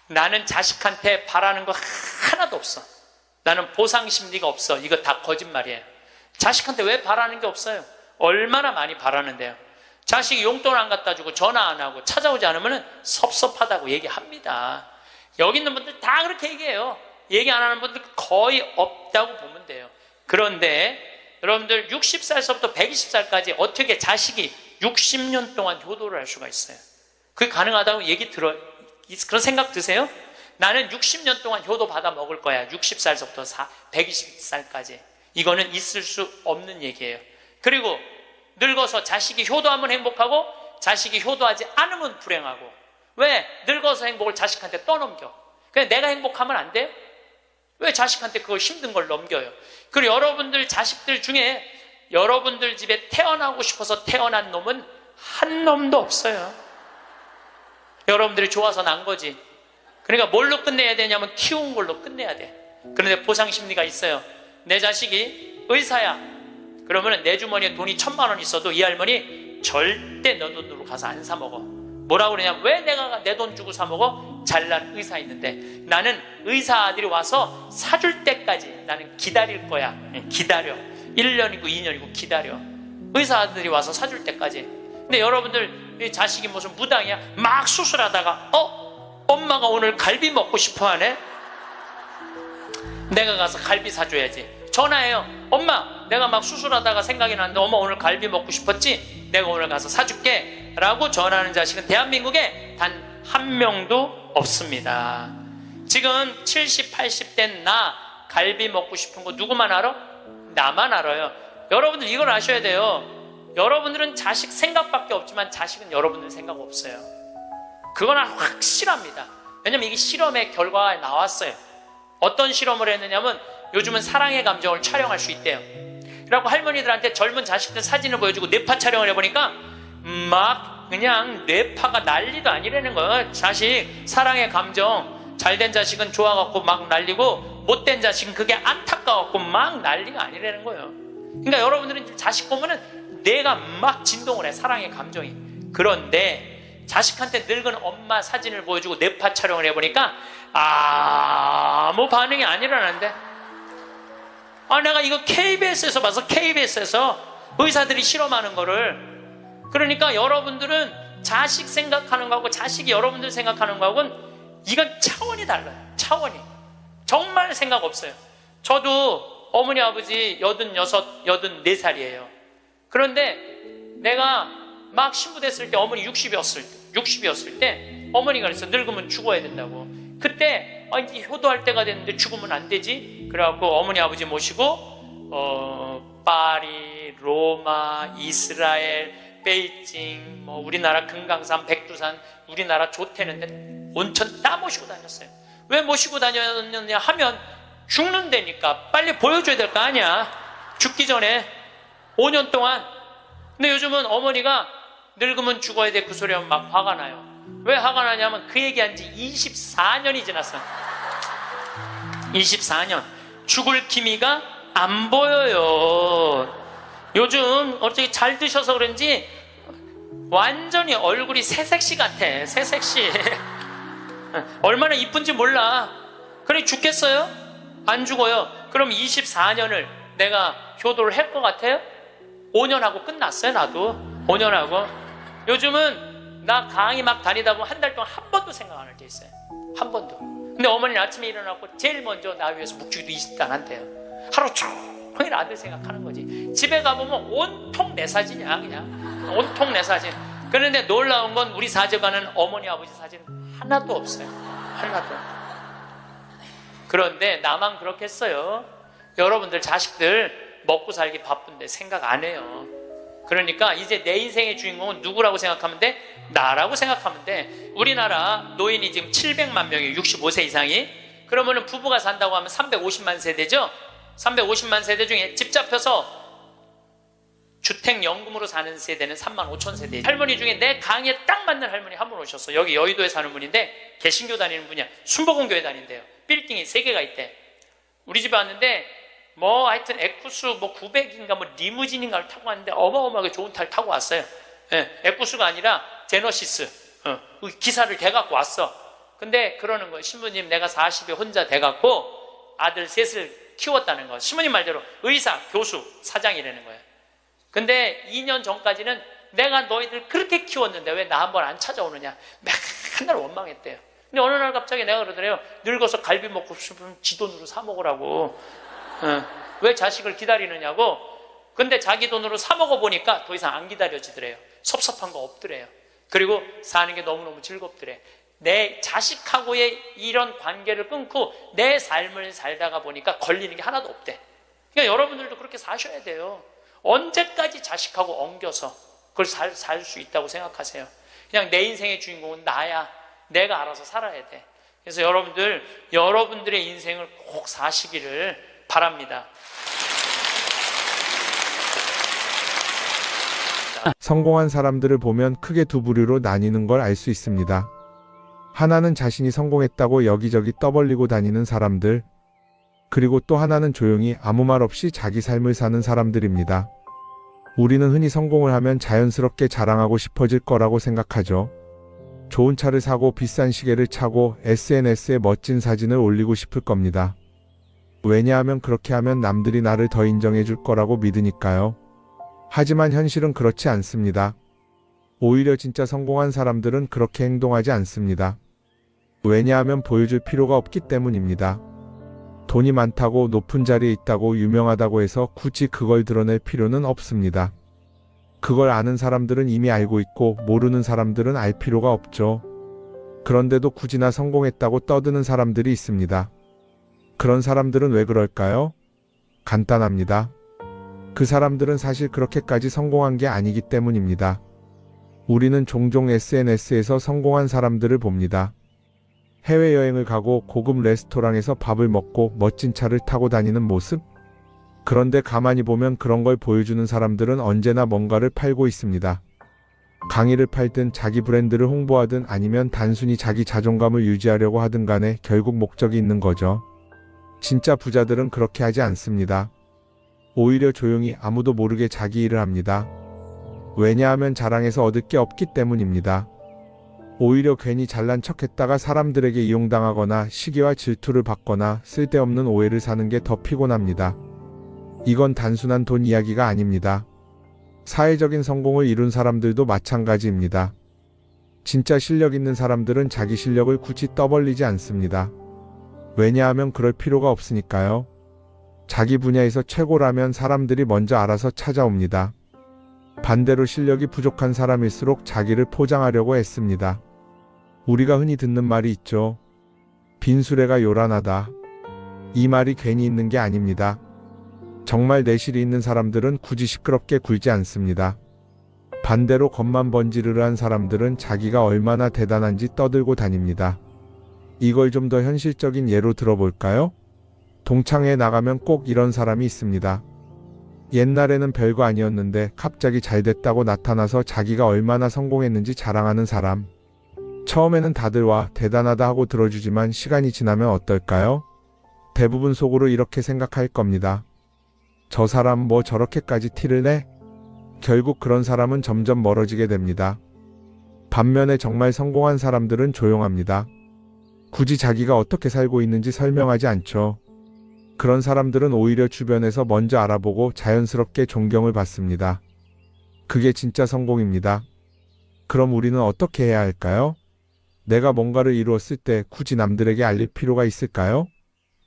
나는 자식한테 바라는 거 하나도 없어. 나는 보상 심리가 없어. 이거 다 거짓말이에요. 자식한테 왜 바라는 게 없어요? 얼마나 많이 바라는데요. 자식이 용돈 안 갖다 주고 전화 안 하고 찾아오지 않으면 섭섭하다고 얘기합니다. 여기 있는 분들 다 그렇게 얘기해요. 얘기 안 하는 분들 거의 없다고 보면 돼요. 그런데 여러분들 60살서부터 120살까지 어떻게 자식이 60년 동안 효도를 할 수가 있어요? 그게 가능하다고 얘기 들어요? 그런 생각 드세요? 나는 60년 동안 효도 받아 먹을 거야. 60살서부터 120살까지. 이거는 있을 수 없는 얘기예요. 그리고 늙어서 자식이 효도하면 행복하고 자식이 효도하지 않으면 불행하고. 왜? 늙어서 행복을 자식한테 떠넘겨. 그냥 내가 행복하면 안 돼요? 왜 자식한테 그걸 힘든 걸 넘겨요? 그리고 여러분들 자식들 중에 여러분들 집에 태어나고 싶어서 태어난 놈은 한 놈도 없어요. 여러분들이 좋아서 난 거지. 그러니까 뭘로 끝내야 되냐면 키운 걸로 끝내야 돼. 그런데 보상 심리가 있어요. 내 자식이 의사야. 그러면 내 주머니에 돈이 1,000만 원 있어도 이 할머니 절대 너 돈으로 가서 안 사 먹어. 뭐라고 그러냐? 왜 내가 내 돈 주고 사 먹어? 잘난 의사 있는데 나는 의사 아들이 와서 사줄 때까지 나는 기다릴 거야. 기다려. 1년이고 2년이고 기다려. 의사 아들이 와서 사줄 때까지. 근데 여러분들 자식이 무슨 무당이야? 막 수술하다가 엄마가 오늘 갈비 먹고 싶어 하네? 내가 가서 갈비 사줘야지. 전화해요. 엄마, 내가 막 수술하다가 생각이 났는데 엄마 오늘 갈비 먹고 싶었지? 내가 오늘 가서 사줄게 라고 전화하는 자식은 대한민국에 단 한 명도 없습니다. 지금 70, 80 된 나 갈비 먹고 싶은 거 누구만 알아? 나만 알아요. 여러분들 이걸 아셔야 돼요. 여러분들은 자식 생각밖에 없지만 자식은 여러분들 생각 없어요. 그건 확실합니다. 왜냐면 이게 실험의 결과가 나왔어요. 어떤 실험을 했느냐면 요즘은 사랑의 감정을 촬영할 수 있대요. 그래갖고 할머니들한테 젊은 자식들 사진을 보여주고 뇌파 촬영을 해보니까 막 그냥 뇌파가 난리도 아니라는 거예요. 자식 사랑의 감정 잘된 자식은 좋아갖고 막 난리고 못된 자식은 그게 안타까워갖고 막 난리가 아니라는 거예요. 그러니까 여러분들은 자식 보면은 내가 막 진동을 해. 사랑의 감정이. 그런데 자식한테 늙은 엄마 사진을 보여주고 뇌파 촬영을 해보니까 아무 반응이 안 일어나는데, 내가 이거 KBS에서 봐서, KBS에서 의사들이 실험하는 거를. 그러니까 여러분들은 자식 생각하는 거하고 자식이 여러분들 생각하는 거하고는 이건 차원이 달라요. 차원이 정말 생각 없어요. 저도 어머니 아버지 86, 84살이에요 그런데 내가 막 신부됐을 때 어머니 60이었을 때 어머니가 그랬어. 늙으면 죽어야 된다고. 그때 이제 효도할 때가 됐는데 죽으면 안 되지. 그래갖고 어머니 아버지 모시고 파리, 로마, 이스라엘, 베이징, 우리나라 금강산, 백두산, 우리나라 좋대는데 온천 다 모시고 다녔어요. 왜 모시고 다녔느냐 하면 죽는 데니까 빨리 보여줘야 될 거 아니야. 죽기 전에 5년 동안. 근데 요즘은 어머니가 늙으면 죽어야 돼 그 소리 하면 막 화가 나요. 왜 화가 나냐면 그 얘기한 지 24년이 지났어. 24년. 죽을 기미가 안 보여요. 요즘 어떻게 잘 드셔서 그런지 완전히 얼굴이 새색시 같아. 새색시. 얼마나 이쁜지 몰라. 그래 죽겠어요? 안 죽어요. 그럼 24년을 내가 효도를 할 것 같아요? 5년 하고 끝났어요. 나도 5년 하고. 요즘은 나 강의 막 다니다 보면 한 달 동안 한 번도 생각 안 할 때 있어요. 한 번도. 근데 어머니는 아침에 일어나고 제일 먼저 나 위해서 묵주기도 20단 한대요. 하루 종일 아들 생각하는 거지. 집에 가보면 온통 내 사진이야. 그냥 온통 내 사진. 그런데 놀라운 건 우리 사제관은 어머니 아버지 사진 하나도 없어요. 하나도. 그런데 나만 그렇겠어요? 여러분들 자식들 먹고 살기 바쁜데 생각 안 해요. 그러니까 이제 내 인생의 주인공은 누구라고 생각하면 돼? 나라고 생각하면 돼. 우리나라 노인이 지금 700만 명이 65세 이상이. 그러면은 부부가 산다고 하면 350만 세대죠? 350만 세대 중에 집 잡혀서 주택연금으로 사는 세대는 3만 5천 세대. 할머니 중에 내 강의에 딱 맞는 할머니 한 분 오셨어. 여기 여의도에 사는 분인데 개신교 다니는 분이야. 순복음교회 다닌대요. 빌딩이 3개가 있대. 우리 집에 왔는데 하여튼 에쿠스 900인가 리무진인가를 타고 왔는데 어마어마하게 좋은 차를 타고 왔어요. 에쿠스가 아니라 제너시스. 기사를 대갖고 왔어. 근데 그러는 거예요. 신부님 내가 40에 혼자 대갖고 아들 셋을 키웠다는 거. 신부님 말대로 의사, 교수, 사장이라는 거예요. 근데 2년 전까지는 내가 너희들 그렇게 키웠는데 왜 나 한번 안 찾아오느냐. 맨날 원망했대요. 근데 어느 날 갑자기 내가 그러더래요. 늙어서 갈비 먹고 싶으면 지 돈으로 사 먹으라고. 왜 자식을 기다리느냐고. 근데 자기 돈으로 사 먹어보니까 더 이상 안 기다려지더래요. 섭섭한 거 없더래요. 그리고 사는 게 너무너무 즐겁더래. 내 자식하고의 이런 관계를 끊고 내 삶을 살다가 보니까 걸리는 게 하나도 없대. 그러니까 여러분들도 그렇게 사셔야 돼요. 언제까지 자식하고 엉겨서 그걸 살 수 있다고 생각하세요? 그냥 내 인생의 주인공은 나야. 내가 알아서 살아야 돼. 그래서 여러분들의 인생을 꼭 사시기를 바랍니다. 성공한 사람들을 보면 크게 두 부류로 나뉘는 걸 알 수 있습니다. 하나는 자신이 성공했다고 여기저기 떠벌리고 다니는 사람들, 그리고 또 하나는 조용히 아무 말 없이 자기 삶을 사는 사람들입니다. 우리는 흔히 성공을 하면 자연스럽게 자랑하고 싶어질 거라고 생각하죠. 좋은 차를 사고 비싼 시계를 차고 SNS에 멋진 사진을 올리고 싶을 겁니다. 왜냐하면 그렇게 하면 남들이 나를 더 인정해 줄 거라고 믿으니까요. 하지만 현실은 그렇지 않습니다. 오히려 진짜 성공한 사람들은 그렇게 행동하지 않습니다. 왜냐하면 보여줄 필요가 없기 때문입니다. 돈이 많다고 높은 자리에 있다고 유명하다고 해서 굳이 그걸 드러낼 필요는 없습니다. 그걸 아는 사람들은 이미 알고 있고 모르는 사람들은 알 필요가 없죠. 그런데도 굳이나 성공했다고 떠드는 사람들이 있습니다. 그런 사람들은 왜 그럴까요? 간단합니다. 그 사람들은 사실 그렇게까지 성공한 게 아니기 때문입니다. 우리는 종종 SNS에서 성공한 사람들을 봅니다. 해외여행을 가고 고급 레스토랑에서 밥을 먹고 멋진 차를 타고 다니는 모습? 그런데 가만히 보면 그런 걸 보여주는 사람들은 언제나 뭔가를 팔고 있습니다. 강의를 팔든 자기 브랜드를 홍보하든 아니면 단순히 자기 자존감을 유지하려고 하든 간에 결국 목적이 있는 거죠. 진짜 부자들은 그렇게 하지 않습니다. 오히려 조용히 아무도 모르게 자기 일을 합니다. 왜냐하면 자랑해서 얻을 게 없기 때문입니다. 오히려 괜히 잘난 척했다가 사람들에게 이용당하거나 시기와 질투를 받거나 쓸데없는 오해를 사는 게 더 피곤합니다. 이건 단순한 돈 이야기가 아닙니다. 사회적인 성공을 이룬 사람들도 마찬가지입니다. 진짜 실력 있는 사람들은 자기 실력을 굳이 떠벌리지 않습니다. 왜냐하면 그럴 필요가 없으니까요. 자기 분야에서 최고라면 사람들이 먼저 알아서 찾아옵니다. 반대로 실력이 부족한 사람일수록 자기를 포장하려고 애씁니다. 우리가 흔히 듣는 말이 있죠. 빈수레가 요란하다. 이 말이 괜히 있는 게 아닙니다. 정말 내실이 있는 사람들은 굳이 시끄럽게 굴지 않습니다. 반대로 겉만 번지르르한 사람들은 자기가 얼마나 대단한지 떠들고 다닙니다. 이걸 좀 더 현실적인 예로 들어볼까요? 동창회에 나가면 꼭 이런 사람이 있습니다. 옛날에는 별거 아니었는데 갑자기 잘 됐다고 나타나서 자기가 얼마나 성공했는지 자랑하는 사람. 처음에는 다들 와 대단하다 하고 들어주지만 시간이 지나면 어떨까요? 대부분 속으로 이렇게 생각할 겁니다. 저 사람 뭐 저렇게까지 티를 내? 결국 그런 사람은 점점 멀어지게 됩니다. 반면에 정말 성공한 사람들은 조용합니다. 굳이 자기가 어떻게 살고 있는지 설명하지 않죠. 그런 사람들은 오히려 주변에서 먼저 알아보고 자연스럽게 존경을 받습니다. 그게 진짜 성공입니다. 그럼 우리는 어떻게 해야 할까요? 내가 뭔가를 이루었을 때 굳이 남들에게 알릴 필요가 있을까요?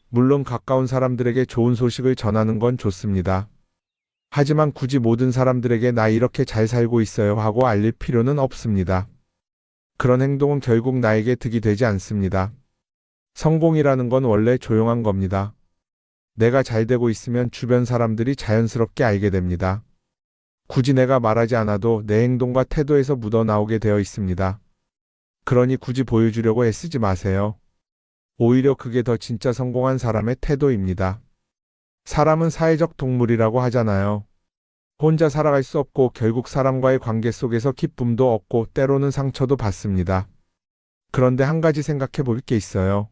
물론 가까운 사람들에게 좋은 소식을 전하는 건 좋습니다. 하지만 굳이 모든 사람들에게 나 이렇게 잘 살고 있어요 하고 알릴 필요는 없습니다. 그런 행동은 결국 나에게 득이 되지 않습니다. 성공이라는 건 원래 조용한 겁니다. 내가 잘 되고 있으면 주변 사람들이 자연스럽게 알게 됩니다. 굳이 내가 말하지 않아도 내 행동과 태도에서 묻어나오게 되어 있습니다. 그러니 굳이 보여주려고 애쓰지 마세요. 오히려 그게 더 진짜 성공한 사람의 태도입니다. 사람은 사회적 동물이라고 하잖아요. 혼자 살아갈 수 없고 결국 사람과의 관계 속에서 기쁨도 얻고 때로는 상처도 받습니다. 그런데 한 가지 생각해 볼 게 있어요.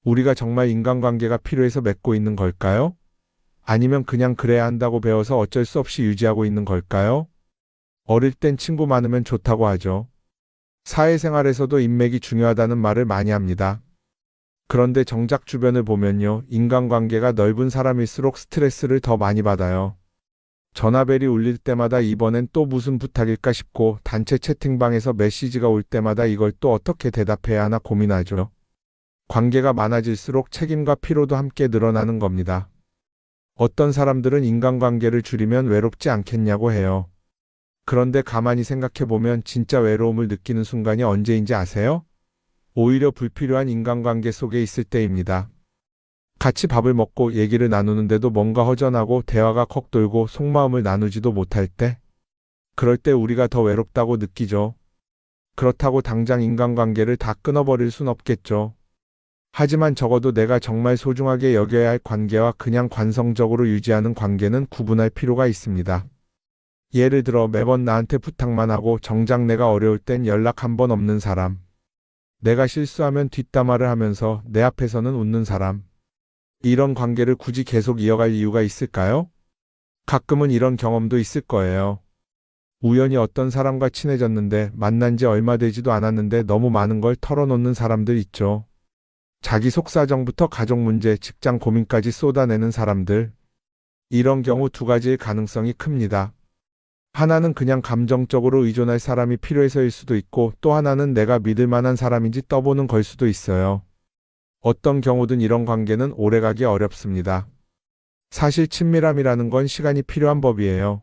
우리가 정말 인간관계가 필요해서 맺고 있는 걸까요? 아니면 그냥 그래야 한다고 배워서 어쩔 수 없이 유지하고 있는 걸까요? 어릴 땐 친구 많으면 좋다고 하죠. 사회생활에서도 인맥이 중요하다는 말을 많이 합니다. 그런데 정작 주변을 보면요. 인간관계가 넓은 사람일수록 스트레스를 더 많이 받아요. 전화벨이 울릴 때마다 이번엔 또 무슨 부탁일까 싶고 단체 채팅방에서 메시지가 올 때마다 이걸 또 어떻게 대답해야 하나 고민하죠. 관계가 많아질수록 책임과 피로도 함께 늘어나는 겁니다. 어떤 사람들은 인간관계를 줄이면 외롭지 않겠냐고 해요. 그런데 가만히 생각해보면 진짜 외로움을 느끼는 순간이 언제인지 아세요? 오히려 불필요한 인간관계 속에 있을 때입니다. 같이 밥을 먹고 얘기를 나누는데도 뭔가 허전하고 대화가 컥 돌고 속마음을 나누지도 못할 때? 그럴 때 우리가 더 외롭다고 느끼죠. 그렇다고 당장 인간관계를 다 끊어버릴 순 없겠죠. 하지만 적어도 내가 정말 소중하게 여겨야 할 관계와 그냥 관성적으로 유지하는 관계는 구분할 필요가 있습니다. 예를 들어 매번 나한테 부탁만 하고 정작 내가 어려울 땐 연락 한 번 없는 사람. 내가 실수하면 뒷담화를 하면서 내 앞에서는 웃는 사람. 이런 관계를 굳이 계속 이어갈 이유가 있을까요? 가끔은 이런 경험도 있을 거예요. 우연히 어떤 사람과 친해졌는데 만난 지 얼마 되지도 않았는데 너무 많은 걸 털어놓는 사람들 있죠. 자기 속사정부터 가족 문제, 직장 고민까지 쏟아내는 사람들. 이런 경우 두 가지의 가능성이 큽니다. 하나는 그냥 감정적으로 의존할 사람이 필요해서일 수도 있고 또 하나는 내가 믿을 만한 사람인지 떠보는 걸 수도 있어요. 어떤 경우든 이런 관계는 오래가기 어렵습니다. 사실 친밀함이라는 건 시간이 필요한 법이에요.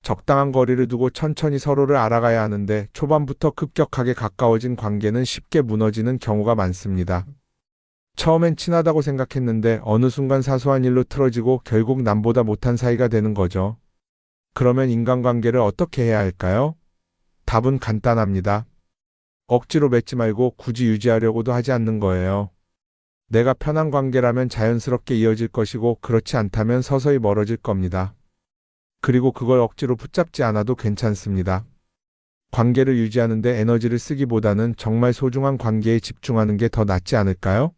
적당한 거리를 두고 천천히 서로를 알아가야 하는데 초반부터 급격하게 가까워진 관계는 쉽게 무너지는 경우가 많습니다. 처음엔 친하다고 생각했는데 어느 순간 사소한 일로 틀어지고 결국 남보다 못한 사이가 되는 거죠. 그러면 인간관계를 어떻게 해야 할까요? 답은 간단합니다. 억지로 맺지 말고 굳이 유지하려고도 하지 않는 거예요. 내가 편한 관계라면 자연스럽게 이어질 것이고 그렇지 않다면 서서히 멀어질 겁니다. 그리고 그걸 억지로 붙잡지 않아도 괜찮습니다. 관계를 유지하는데 에너지를 쓰기보다는 정말 소중한 관계에 집중하는 게 더 낫지 않을까요?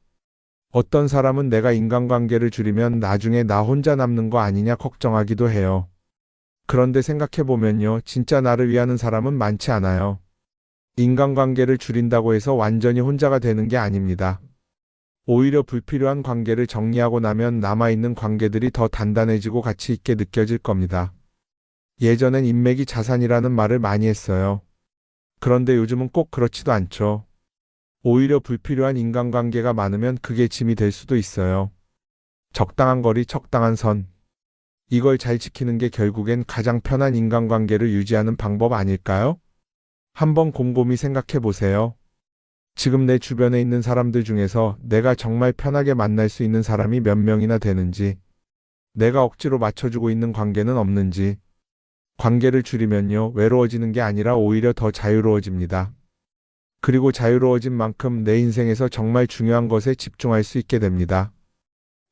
어떤 사람은 내가 인간관계를 줄이면 나중에 나 혼자 남는 거 아니냐 걱정하기도 해요. 그런데 생각해보면요, 진짜 나를 위하는 사람은 많지 않아요. 인간관계를 줄인다고 해서 완전히 혼자가 되는 게 아닙니다. 오히려 불필요한 관계를 정리하고 나면 남아있는 관계들이 더 단단해지고 가치 있게 느껴질 겁니다. 예전엔 인맥이 자산이라는 말을 많이 했어요. 그런데 요즘은 꼭 그렇지도 않죠. 오히려 불필요한 인간관계가 많으면 그게 짐이 될 수도 있어요. 적당한 거리, 적당한 선. 이걸 잘 지키는 게 결국엔 가장 편한 인간관계를 유지하는 방법 아닐까요? 한번 곰곰이 생각해 보세요. 지금 내 주변에 있는 사람들 중에서 내가 정말 편하게 만날 수 있는 사람이 몇 명이나 되는지, 내가 억지로 맞춰주고 있는 관계는 없는지. 관계를 줄이면요, 외로워지는 게 아니라 오히려 더 자유로워집니다. 그리고 자유로워진 만큼 내 인생에서 정말 중요한 것에 집중할 수 있게 됩니다.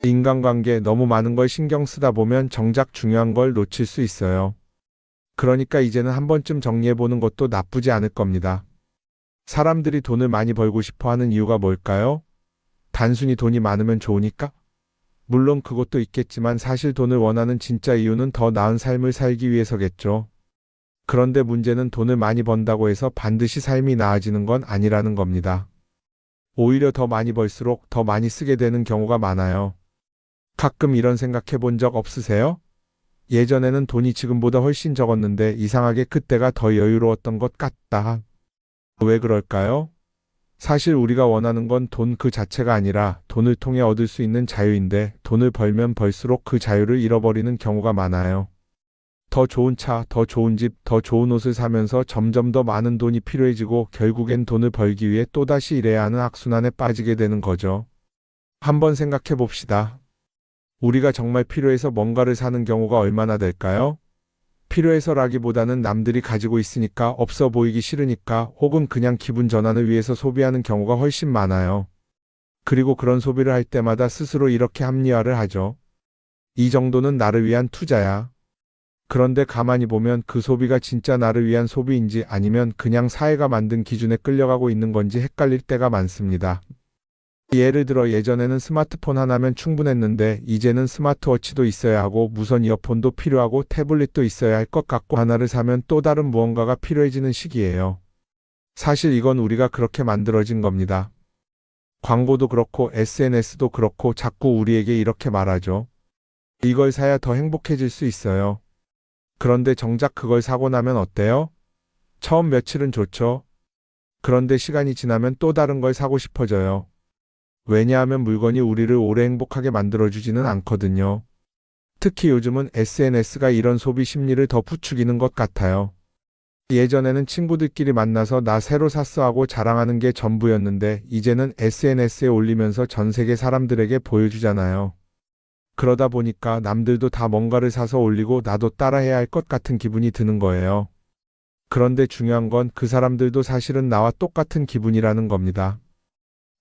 인간관계 너무 많은 걸 신경 쓰다 보면 정작 중요한 걸 놓칠 수 있어요. 그러니까 이제는 한 번쯤 정리해보는 것도 나쁘지 않을 겁니다. 사람들이 돈을 많이 벌고 싶어 하는 이유가 뭘까요? 단순히 돈이 많으면 좋으니까? 물론 그것도 있겠지만 사실 돈을 원하는 진짜 이유는 더 나은 삶을 살기 위해서겠죠. 그런데 문제는 돈을 많이 번다고 해서 반드시 삶이 나아지는 건 아니라는 겁니다. 오히려 더 많이 벌수록 더 많이 쓰게 되는 경우가 많아요. 가끔 이런 생각해 본 적 없으세요? 예전에는 돈이 지금보다 훨씬 적었는데 이상하게 그때가 더 여유로웠던 것 같다. 왜 그럴까요? 사실 우리가 원하는 건 돈 그 자체가 아니라 돈을 통해 얻을 수 있는 자유인데 돈을 벌면 벌수록 그 자유를 잃어버리는 경우가 많아요. 더 좋은 차, 더 좋은 집, 더 좋은 옷을 사면서 점점 더 많은 돈이 필요해지고 결국엔 돈을 벌기 위해 또다시 일해야 하는 악순환에 빠지게 되는 거죠. 한번 생각해 봅시다. 우리가 정말 필요해서 뭔가를 사는 경우가 얼마나 될까요? 필요해서라기보다는 남들이 가지고 있으니까, 없어 보이기 싫으니까, 혹은 그냥 기분 전환을 위해서 소비하는 경우가 훨씬 많아요. 그리고 그런 소비를 할 때마다 스스로 이렇게 합리화를 하죠. 이 정도는 나를 위한 투자야. 그런데 가만히 보면 그 소비가 진짜 나를 위한 소비인지 아니면 그냥 사회가 만든 기준에 끌려가고 있는 건지 헷갈릴 때가 많습니다. 예를 들어 예전에는 스마트폰 하나면 충분했는데 이제는 스마트워치도 있어야 하고 무선 이어폰도 필요하고 태블릿도 있어야 할 것 같고 하나를 사면 또 다른 무언가가 필요해지는 시기예요. 사실 이건 우리가 그렇게 만들어진 겁니다. 광고도 그렇고 SNS도 그렇고 자꾸 우리에게 이렇게 말하죠. 이걸 사야 더 행복해질 수 있어요. 그런데 정작 그걸 사고 나면 어때요? 처음 며칠은 좋죠. 그런데 시간이 지나면 또 다른 걸 사고 싶어져요. 왜냐하면 물건이 우리를 오래 행복하게 만들어주지는 않거든요. 특히 요즘은 SNS가 이런 소비 심리를 더 부추기는 것 같아요. 예전에는 친구들끼리 만나서 나 새로 샀어 하고 자랑하는 게 전부였는데 이제는 SNS에 올리면서 전 세계 사람들에게 보여주잖아요. 그러다 보니까 남들도 다 뭔가를 사서 올리고 나도 따라해야 할 것 같은 기분이 드는 거예요. 그런데 중요한 건 그 사람들도 사실은 나와 똑같은 기분이라는 겁니다.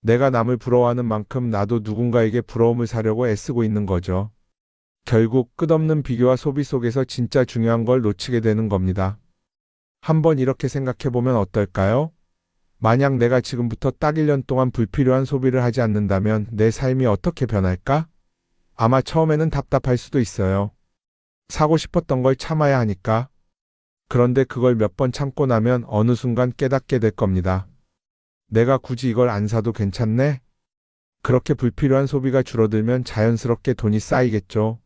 내가 남을 부러워하는 만큼 나도 누군가에게 부러움을 사려고 애쓰고 있는 거죠. 결국 끝없는 비교와 소비 속에서 진짜 중요한 걸 놓치게 되는 겁니다. 한번 이렇게 생각해 보면 어떨까요? 만약 내가 지금부터 딱 1년 동안 불필요한 소비를 하지 않는다면 내 삶이 어떻게 변할까? 아마 처음에는 답답할 수도 있어요. 사고 싶었던 걸 참아야 하니까. 그런데 그걸 몇 번 참고 나면 어느 순간 깨닫게 될 겁니다. 내가 굳이 이걸 안 사도 괜찮네? 그렇게 불필요한 소비가 줄어들면 자연스럽게 돈이 쌓이겠죠.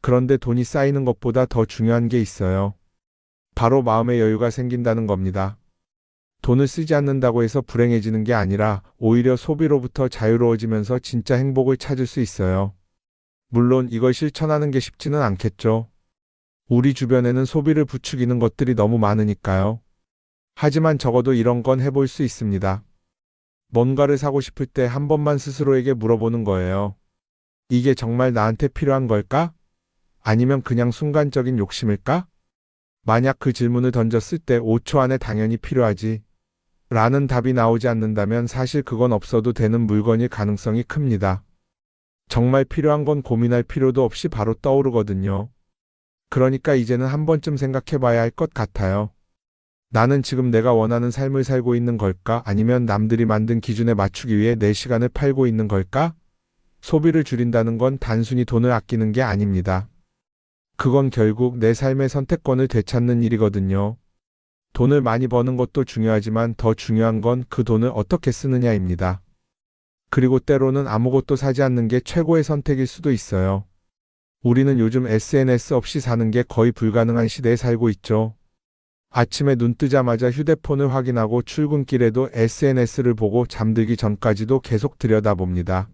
그런데 돈이 쌓이는 것보다 더 중요한 게 있어요. 바로 마음의 여유가 생긴다는 겁니다. 돈을 쓰지 않는다고 해서 불행해지는 게 아니라 오히려 소비로부터 자유로워지면서 진짜 행복을 찾을 수 있어요. 물론 이걸 실천하는 게 쉽지는 않겠죠. 우리 주변에는 소비를 부추기는 것들이 너무 많으니까요. 하지만 적어도 이런 건 해볼 수 있습니다. 뭔가를 사고 싶을 때 한 번만 스스로에게 물어보는 거예요. 이게 정말 나한테 필요한 걸까? 아니면 그냥 순간적인 욕심일까? 만약 그 질문을 던졌을 때 5초 안에 당연히 필요하지 라는 답이 나오지 않는다면 사실 그건 없어도 되는 물건일 가능성이 큽니다. 정말 필요한 건 고민할 필요도 없이 바로 떠오르거든요. 그러니까 이제는 한 번쯤 생각해 봐야 할 것 같아요. 나는 지금 내가 원하는 삶을 살고 있는 걸까? 아니면 남들이 만든 기준에 맞추기 위해 내 시간을 팔고 있는 걸까? 소비를 줄인다는 건 단순히 돈을 아끼는 게 아닙니다. 그건 결국 내 삶의 선택권을 되찾는 일이거든요. 돈을 많이 버는 것도 중요하지만 더 중요한 건 그 돈을 어떻게 쓰느냐입니다. 그리고 때로는 아무것도 사지 않는 게 최고의 선택일 수도 있어요. 우리는 요즘 SNS 없이 사는 게 거의 불가능한 시대에 살고 있죠. 아침에 눈 뜨자마자 휴대폰을 확인하고 출근길에도 SNS를 보고 잠들기 전까지도 계속 들여다봅니다.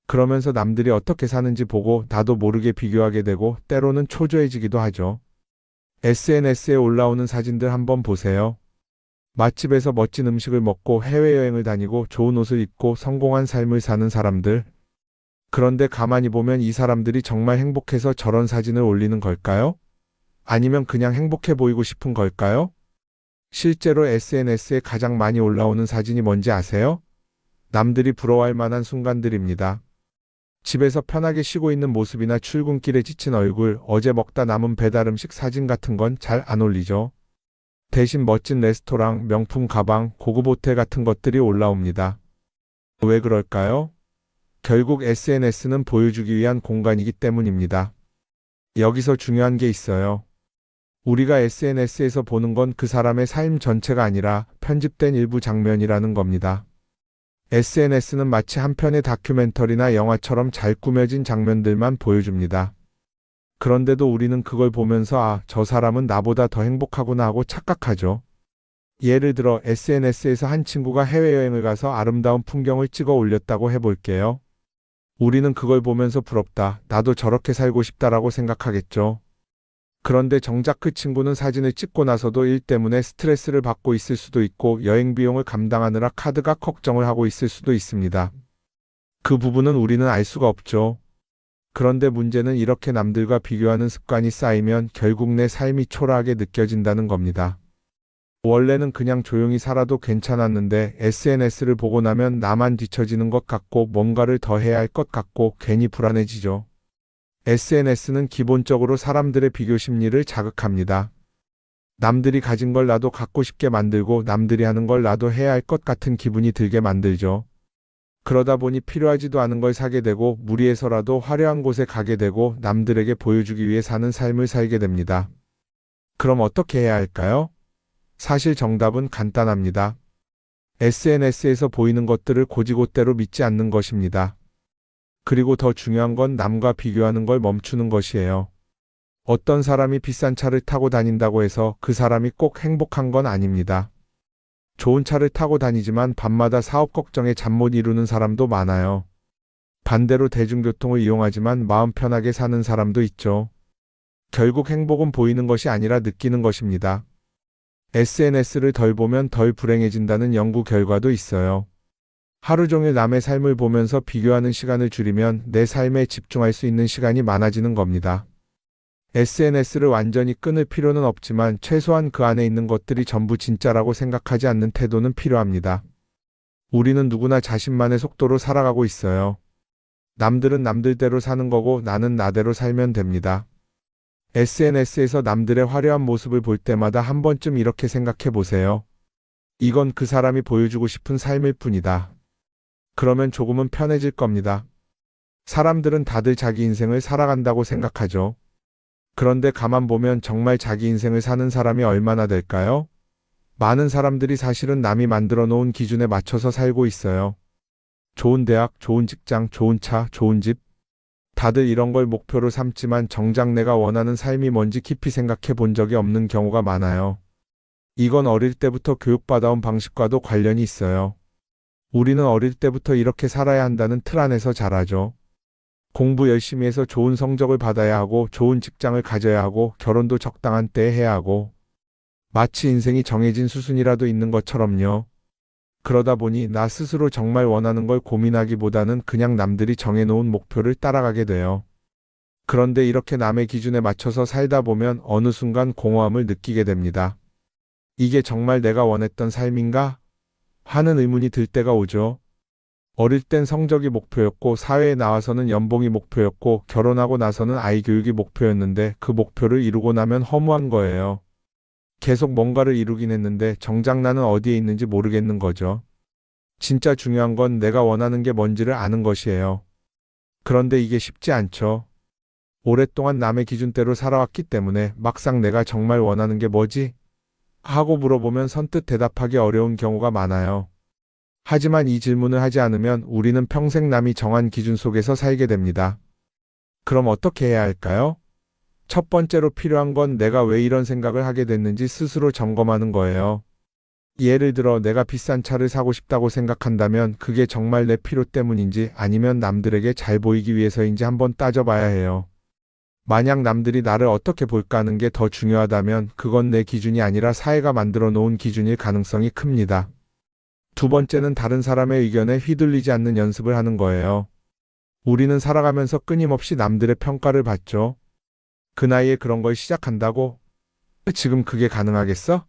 그러면서 남들이 어떻게 사는지 보고 나도 모르게 비교하게 되고 때로는 초조해지기도 하죠. SNS에 올라오는 사진들 한번 보세요. 맛집에서 멋진 음식을 먹고 해외여행을 다니고 좋은 옷을 입고 성공한 삶을 사는 사람들. 그런데 가만히 보면 이 사람들이 정말 행복해서 저런 사진을 올리는 걸까요? 아니면 그냥 행복해 보이고 싶은 걸까요? 실제로 SNS에 가장 많이 올라오는 사진이 뭔지 아세요? 남들이 부러워할 만한 순간들입니다. 집에서 편하게 쉬고 있는 모습이나 출근길에 지친 얼굴, 어제 먹다 남은 배달 음식 사진 같은 건 잘 안 올리죠. 대신 멋진 레스토랑, 명품 가방, 고급 호텔 같은 것들이 올라옵니다. 왜 그럴까요? 결국 SNS는 보여주기 위한 공간이기 때문입니다. 여기서 중요한 게 있어요. 우리가 SNS에서 보는 건 그 사람의 삶 전체가 아니라 편집된 일부 장면이라는 겁니다. SNS는 마치 한 편의 다큐멘터리나 영화처럼 잘 꾸며진 장면들만 보여줍니다. 그런데도 우리는 그걸 보면서 아, 저 사람은 나보다 더 행복하구나 하고 착각하죠. 예를 들어 SNS에서 한 친구가 해외여행을 가서 아름다운 풍경을 찍어 올렸다고 해볼게요. 우리는 그걸 보면서 부럽다, 나도 저렇게 살고 싶다라고 생각하겠죠. 그런데 정작 그 친구는 사진을 찍고 나서도 일 때문에 스트레스를 받고 있을 수도 있고 여행 비용을 감당하느라 카드가 걱정을 하고 있을 수도 있습니다. 그 부분은 우리는 알 수가 없죠. 그런데 문제는 이렇게 남들과 비교하는 습관이 쌓이면 결국 내 삶이 초라하게 느껴진다는 겁니다. 원래는 그냥 조용히 살아도 괜찮았는데 SNS를 보고 나면 나만 뒤처지는 것 같고 뭔가를 더 해야 할 것 같고 괜히 불안해지죠. SNS는 기본적으로 사람들의 비교 심리를 자극합니다. 남들이 가진 걸 나도 갖고 싶게 만들고 남들이 하는 걸 나도 해야 할 것 같은 기분이 들게 만들죠. 그러다 보니 필요하지도 않은 걸 사게 되고 무리해서라도 화려한 곳에 가게 되고 남들에게 보여주기 위해 사는 삶을 살게 됩니다. 그럼 어떻게 해야 할까요? 사실 정답은 간단합니다. SNS에서 보이는 것들을 곧이곧대로 믿지 않는 것입니다. 그리고 더 중요한 건 남과 비교하는 걸 멈추는 것이에요. 어떤 사람이 비싼 차를 타고 다닌다고 해서 그 사람이 꼭 행복한 건 아닙니다. 좋은 차를 타고 다니지만 밤마다 사업 걱정에 잠 못 이루는 사람도 많아요. 반대로 대중교통을 이용하지만 마음 편하게 사는 사람도 있죠. 결국 행복은 보이는 것이 아니라 느끼는 것입니다. SNS를 덜 보면 덜 불행해진다는 연구 결과도 있어요. 하루 종일 남의 삶을 보면서 비교하는 시간을 줄이면 내 삶에 집중할 수 있는 시간이 많아지는 겁니다. SNS를 완전히 끊을 필요는 없지만 최소한 그 안에 있는 것들이 전부 진짜라고 생각하지 않는 태도는 필요합니다. 우리는 누구나 자신만의 속도로 살아가고 있어요. 남들은 남들대로 사는 거고 나는 나대로 살면 됩니다. SNS에서 남들의 화려한 모습을 볼 때마다 한 번쯤 이렇게 생각해 보세요. 이건 그 사람이 보여주고 싶은 삶일 뿐이다. 그러면 조금은 편해질 겁니다. 사람들은 다들 자기 인생을 살아간다고 생각하죠. 그런데 가만 보면 정말 자기 인생을 사는 사람이 얼마나 될까요? 많은 사람들이 사실은 남이 만들어 놓은 기준에 맞춰서 살고 있어요. 좋은 대학, 좋은 직장, 좋은 차, 좋은 집. 다들 이런 걸 목표로 삼지만 정작 내가 원하는 삶이 뭔지 깊이 생각해 본 적이 없는 경우가 많아요. 이건 어릴 때부터 교육받아온 방식과도 관련이 있어요. 우리는 어릴 때부터 이렇게 살아야 한다는 틀 안에서 자라죠. 공부 열심히 해서 좋은 성적을 받아야 하고 좋은 직장을 가져야 하고 결혼도 적당한 때에 해야 하고 마치 인생이 정해진 수순이라도 있는 것처럼요. 그러다 보니 나 스스로 정말 원하는 걸 고민하기보다는 그냥 남들이 정해놓은 목표를 따라가게 돼요. 그런데 이렇게 남의 기준에 맞춰서 살다 보면 어느 순간 공허함을 느끼게 됩니다. 이게 정말 내가 원했던 삶인가? 하는 의문이 들 때가 오죠. 어릴 땐 성적이 목표였고 사회에 나와서는 연봉이 목표였고 결혼하고 나서는 아이 교육이 목표였는데 그 목표를 이루고 나면 허무한 거예요. 계속 뭔가를 이루긴 했는데 정작 나는 어디에 있는지 모르겠는 거죠. 진짜 중요한 건 내가 원하는 게 뭔지를 아는 것이에요. 그런데 이게 쉽지 않죠. 오랫동안 남의 기준대로 살아왔기 때문에 막상 내가 정말 원하는 게 뭐지? 하고 물어보면 선뜻 대답하기 어려운 경우가 많아요. 하지만 이 질문을 하지 않으면 우리는 평생 남이 정한 기준 속에서 살게 됩니다. 그럼 어떻게 해야 할까요? 첫 번째로 필요한 건 내가 왜 이런 생각을 하게 됐는지 스스로 점검하는 거예요. 예를 들어 내가 비싼 차를 사고 싶다고 생각한다면 그게 정말 내 필요 때문인지 아니면 남들에게 잘 보이기 위해서인지 한번 따져봐야 해요. 만약 남들이 나를 어떻게 볼까 하는 게 더 중요하다면 그건 내 기준이 아니라 사회가 만들어 놓은 기준일 가능성이 큽니다. 두 번째는 다른 사람의 의견에 휘둘리지 않는 연습을 하는 거예요. 우리는 살아가면서 끊임없이 남들의 평가를 받죠. 그 나이에 그런 걸 시작한다고? 지금 그게 가능하겠어?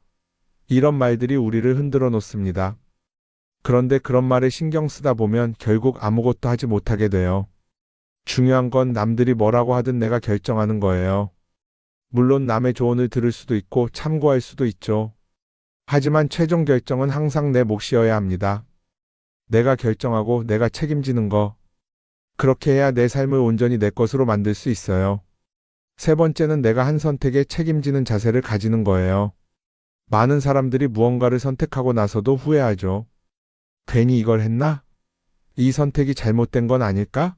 이런 말들이 우리를 흔들어 놓습니다. 그런데 그런 말에 신경 쓰다 보면 결국 아무것도 하지 못하게 돼요. 중요한 건 남들이 뭐라고 하든 내가 결정하는 거예요. 물론 남의 조언을 들을 수도 있고 참고할 수도 있죠. 하지만 최종 결정은 항상 내 몫이어야 합니다. 내가 결정하고 내가 책임지는 거. 그렇게 해야 내 삶을 온전히 내 것으로 만들 수 있어요. 세 번째는 내가 한 선택에 책임지는 자세를 가지는 거예요. 많은 사람들이 무언가를 선택하고 나서도 후회하죠. 괜히 이걸 했나? 이 선택이 잘못된 건 아닐까?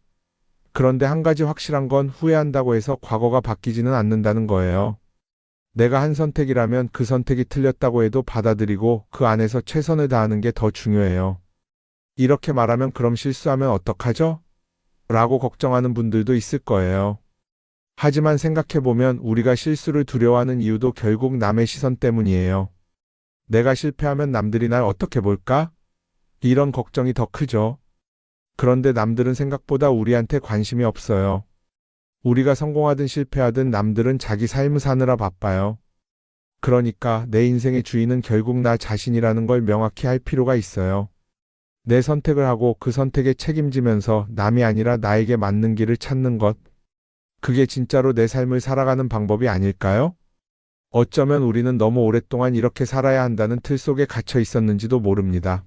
그런데 한 가지 확실한 건 후회한다고 해서 과거가 바뀌지는 않는다는 거예요. 내가 한 선택이라면 그 선택이 틀렸다고 해도 받아들이고 그 안에서 최선을 다하는 게 더 중요해요. 이렇게 말하면 그럼 실수하면 어떡하죠? 라고 걱정하는 분들도 있을 거예요. 하지만 생각해보면 우리가 실수를 두려워하는 이유도 결국 남의 시선 때문이에요. 내가 실패하면 남들이 날 어떻게 볼까? 이런 걱정이 더 크죠. 그런데 남들은 생각보다 우리한테 관심이 없어요. 우리가 성공하든 실패하든 남들은 자기 삶을 사느라 바빠요. 그러니까 내 인생의 주인은 결국 나 자신이라는 걸 명확히 할 필요가 있어요. 내 선택을 하고 그 선택에 책임지면서 남이 아니라 나에게 맞는 길을 찾는 것. 그게 진짜로 내 삶을 살아가는 방법이 아닐까요? 어쩌면 우리는 너무 오랫동안 이렇게 살아야 한다는 틀 속에 갇혀 있었는지도 모릅니다.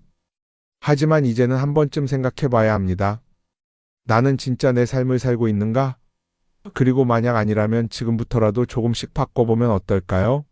하지만 이제는 한 번쯤 생각해 봐야 합니다. 나는 진짜 내 삶을 살고 있는가? 그리고 만약 아니라면 지금부터라도 조금씩 바꿔보면 어떨까요?